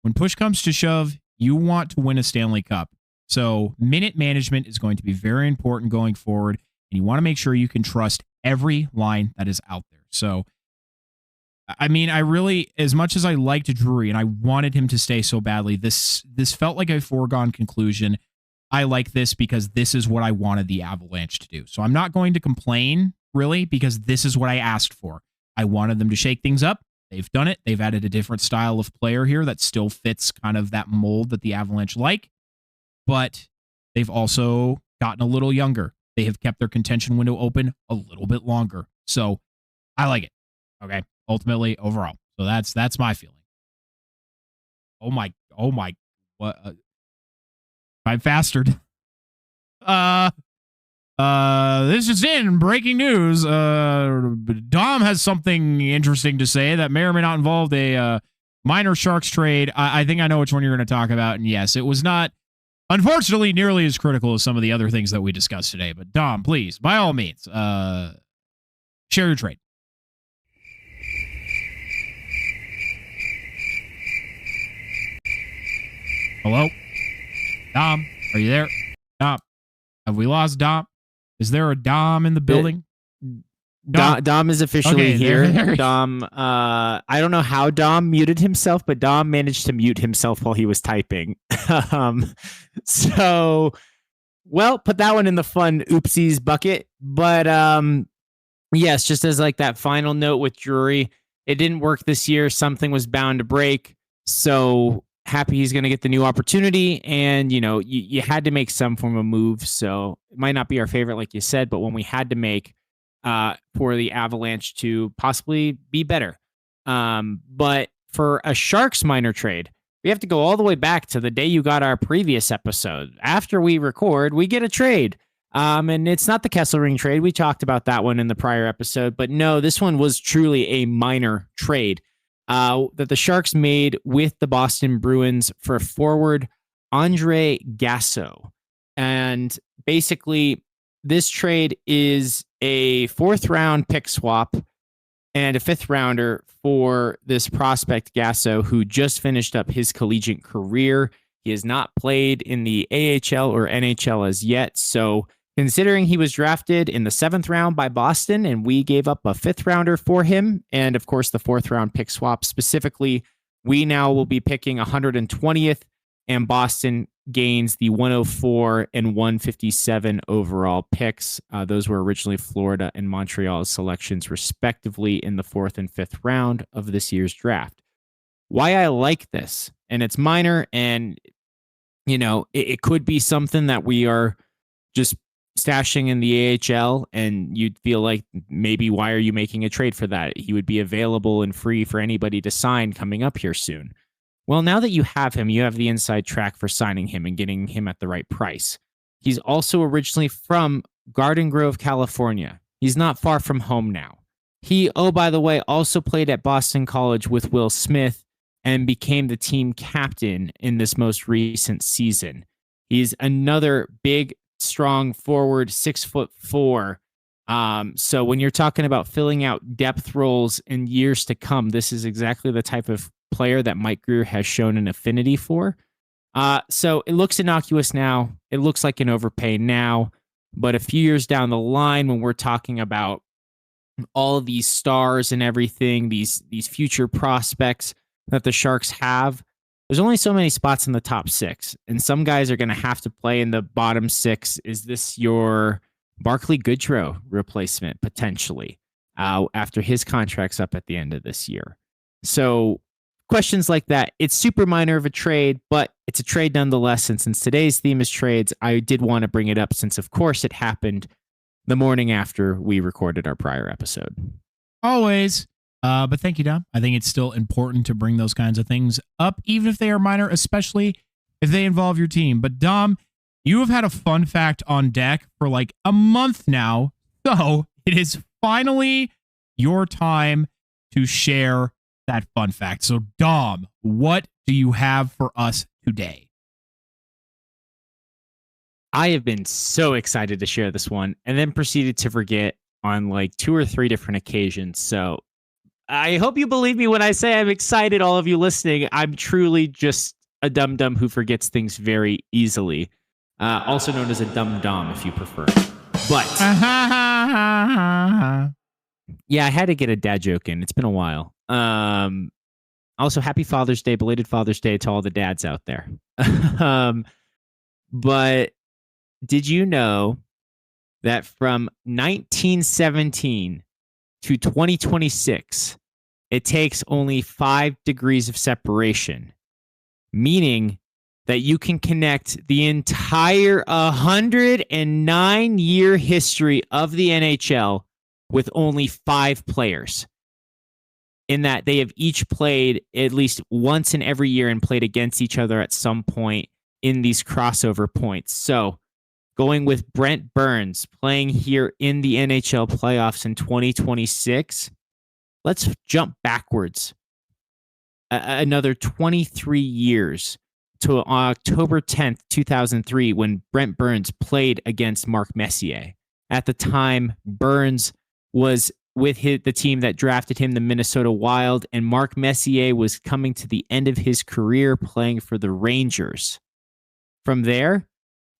when push comes to shove, you want to win a Stanley Cup. So minute management is going to be very important going forward. And you want to make sure you can trust every line that is out there. So, I mean, I really, as much as I liked Drury and I wanted him to stay so badly, this felt like a foregone conclusion. I like this because this is what I wanted the Avalanche to do. So I'm not going to complain, really, because this is what I asked for. I wanted them to shake things up. They've done it. They've added a different style of player here that still fits kind of that mold that the Avalanche like. But they've also gotten a little younger. They have kept their contention window open a little bit longer. So I like it. Okay. Ultimately, overall. So that's my feeling. Oh my, what? I'm fastered. This is in breaking news. Dom has something interesting to say that may or may not involve a minor Sharks trade. I think I know which one you're going to talk about. And yes, it was not, unfortunately, nearly as critical as some of the other things that we discussed today. But Dom, please, by all means, share your trade. Hello? Dom, are you there? Dom, have we lost Dom? Is there a Dom in the building? Dom is officially Okay, here. there. Dom, I don't know how Dom muted himself, but Dom managed to mute himself while he was typing. So, well, put that one in the fun oopsies bucket. But yes, just as like that final note with Drury, it didn't work this year. Something was bound to break. So happy he's going to get the new opportunity. And, you had to make some form of move. So it might not be our favorite, like you said, but when we had to make for the Avalanche to possibly be better. But for a Sharks minor trade, we have to go all the way back to the day you got our previous episode. After we record, we get a trade. And it's not the Kesselring trade. We talked about that one in the prior episode. But no, this one was truly a minor trade that the Sharks made with the Boston Bruins for forward Andre Gasso. And basically, this trade is a 4th round pick swap and a 5th rounder for this prospect Gasso, who just finished up his collegiate career. He has not played in the AHL or NHL as yet. So considering he was drafted in the 7th round by Boston and we gave up a 5th rounder for him, and of course the 4th round pick swap specifically, we now will be picking 120th, and Boston gains the 104 and 157 overall picks. Those were originally Florida and Montreal's selections, respectively, in the 4th and 5th round of this year's draft. Why I like this, and it's minor, and it could be something that we are just stashing in the AHL, and you'd feel like maybe why are you making a trade for that? He would be available and free for anybody to sign coming up here soon. Well, now that you have him, you have the inside track for signing him and getting him at the right price. He's also originally from Garden Grove, California. He's not far from home now. He, oh, by the way, also played at Boston College with Will Smith and became the team captain in this most recent season. He's another big, strong forward, 6'4". So when you're talking about filling out depth roles in years to come, this is exactly the type of player that Mike Grier has shown an affinity for. So it looks innocuous now. It looks like an overpay now. But a few years down the line, when we're talking about all of these stars and everything, these future prospects that the Sharks have, there's only so many spots in the top 6. And some guys are going to have to play in the bottom 6. Is this your Barclay Goodrow replacement, potentially, after his contract's up at the end of this year? So questions like that, it's super minor of a trade, but it's a trade nonetheless. And since today's theme is trades, I did want to bring it up since, of course, it happened the morning after we recorded our prior episode. Always. But thank you, Dom. I think it's still important to bring those kinds of things up, even if they are minor, especially if they involve your team. But Dom, you have had a fun fact on deck for like a month now. So it is finally your time to share that fun fact. So Dom, what do you have for us today? I have been so excited to share this one and then proceeded to forget on like 2 or 3 different occasions. So I hope you believe me when I say I'm excited, all of you listening. I'm truly just a dum-dum who forgets things very easily. Also known as a dum-dum, if you prefer. But yeah, I had to get a dad joke in. It's been a while. Also, happy Father's Day, belated Father's Day to all the dads out there. But did you know that from 1917 to 2026, it takes only 5 degrees of separation, meaning that you can connect the entire 109-year history of the NHL with only 5 players, in that they have each played at least once in every year and played against each other at some point in these crossover points. So going with Brent Burns playing here in the NHL playoffs in 2026, let's jump backwards another 23 years to October 10th, 2003, when Brent Burns played against Mark Messier. At the time, Burns was with the team that drafted him, the Minnesota Wild, and Mark Messier was coming to the end of his career playing for the Rangers. From there,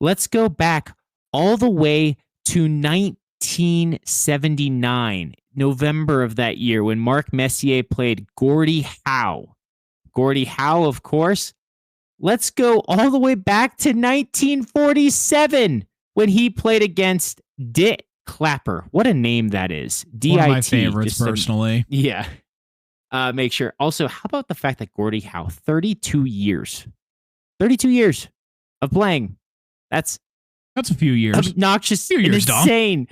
let's go back all the way to 1979, November of that year, when Mark Messier played Gordie Howe. Gordie Howe, of course. Let's go all the way back to 1947 when he played against Dick Clapper. What a name that is. D-I-T. One of my favorites, personally. Yeah. Make sure. Also, how about the fact that Gordie Howe, 32 years. 32 years of playing. That's a few years. Obnoxious few and years, insane.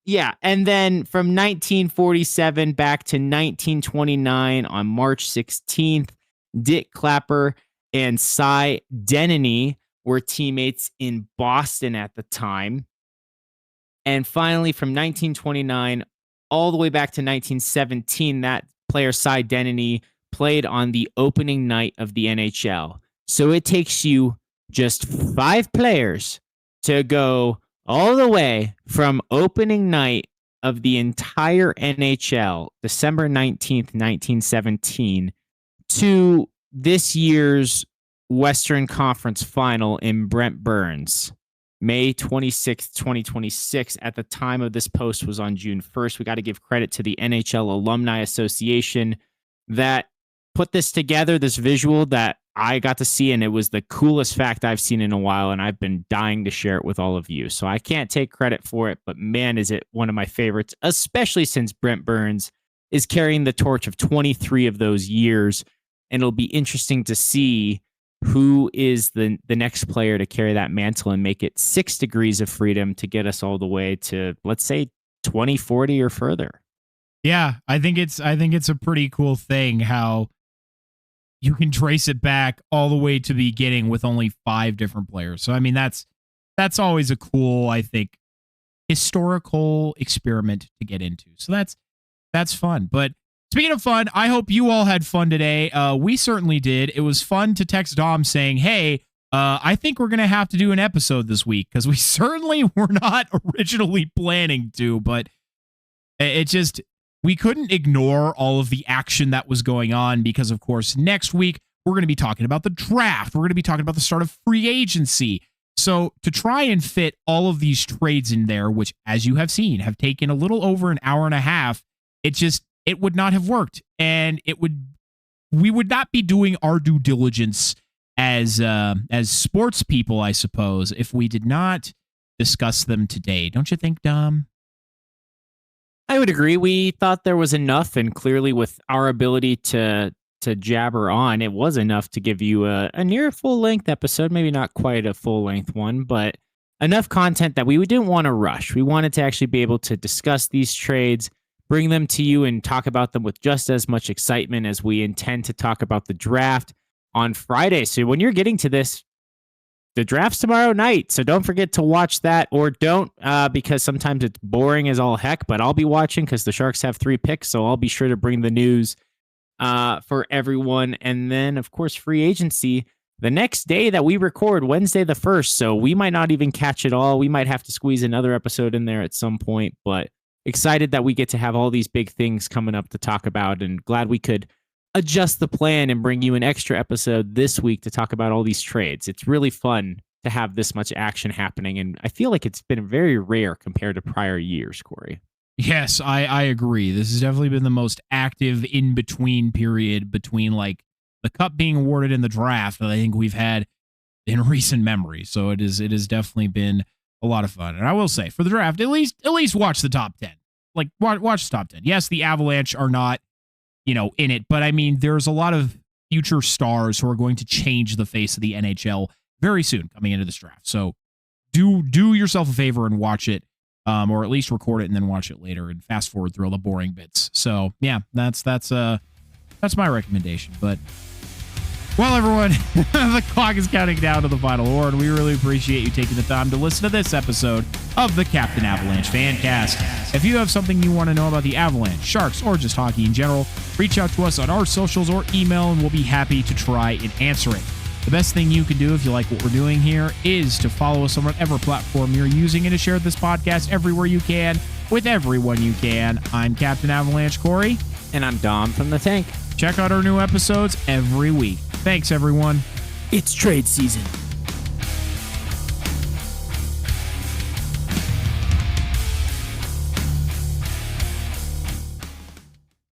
Yeah. And then from 1947 back to 1929 on March 16th, Dick Clapper and Cy Denny were teammates in Boston at the time. And finally, from 1929 all the way back to 1917, that player Cy Denny played on the opening night of the NHL. So it takes you just 5 players to go all the way from opening night of the entire NHL, December 19th, 1917, to this year's Western Conference Final in Brent Burns. May 26th, 2026. At the time of this post was on June 1st. We got to give credit to the NHL Alumni Association that put this together, this visual that I got to see, and it was the coolest fact I've seen in a while, and I've been dying to share it with all of you. So I can't take credit for it, but man, is it one of my favorites, especially since Brent Burns is carrying the torch of 23 of those years. And it'll be interesting to see who is the next player to carry that mantle and make it 6 degrees of freedom to get us all the way to, let's say, 2040 or further. Yeah, I think it's a pretty cool thing how you can trace it back all the way to the beginning with only 5 different players. So I mean that's always a cool, I think, historical experiment to get into. So that's fun. But speaking of fun, I hope you all had fun today. We certainly did. It was fun to text Dom saying, hey, I think we're going to have to do an episode this week because we certainly were not originally planning to, but we couldn't ignore all of the action that was going on because, of course, next week we're going to be talking about the draft. We're going to be talking about the start of free agency. So to try and fit all of these trades in there, which, as you have seen, have taken a little over an hour and a half, it would not have worked. And we would not be doing our due diligence as sports people, I suppose, if we did not discuss them today. Don't you think, Dom? I would agree. We thought there was enough, and clearly with our ability to jabber on, it was enough to give you a near full-length episode, maybe not quite a full-length one, but enough content that we didn't want to rush. We wanted to actually be able to discuss these trades, bring them to you, and talk about them with just as much excitement as we intend to talk about the draft on Friday. So when you're getting to this, the draft's tomorrow night, so don't forget to watch that, or don't, because sometimes it's boring as all heck, but I'll be watching because the Sharks have 3 picks, so I'll be sure to bring the news for everyone. And then, of course, free agency the next day that we record, Wednesday the 1st, so we might not even catch it all. We might have to squeeze another episode in there at some point, but excited that we get to have all these big things coming up to talk about, and glad we could adjust the plan and bring you an extra episode this week to talk about all these trades. It's really fun to have this much action happening, and I feel like it's been very rare compared to prior years, Corey. Yes, I agree. This has definitely been the most active in-between period between like the cup being awarded and the draft that I think we've had in recent memory. So it has definitely been a lot of fun. And I will say, for the draft, at least watch the top 10. Like watch the top 10. Yes, the Avalanche are not, in it, but I mean, there's a lot of future stars who are going to change the face of the NHL very soon coming into this draft. So do yourself a favor and watch it, or at least record it and then watch it later and fast forward through all the boring bits. So yeah, that's my recommendation. But well, everyone, the clock is counting down to the final award. We really appreciate you taking the time to listen to this episode of the Captain Avalanche Fancast. If you have something you want to know about the Avalanche, Sharks, or just hockey in general, reach out to us on our socials or email, and we'll be happy to try and answer it. The best thing you can do if you like what we're doing here is to follow us on whatever platform you're using and to share this podcast everywhere you can with everyone you can. I'm Captain Avalanche Corey. And I'm Dom from the Tank. Check out our new episodes every week. Thanks, everyone. It's trade season.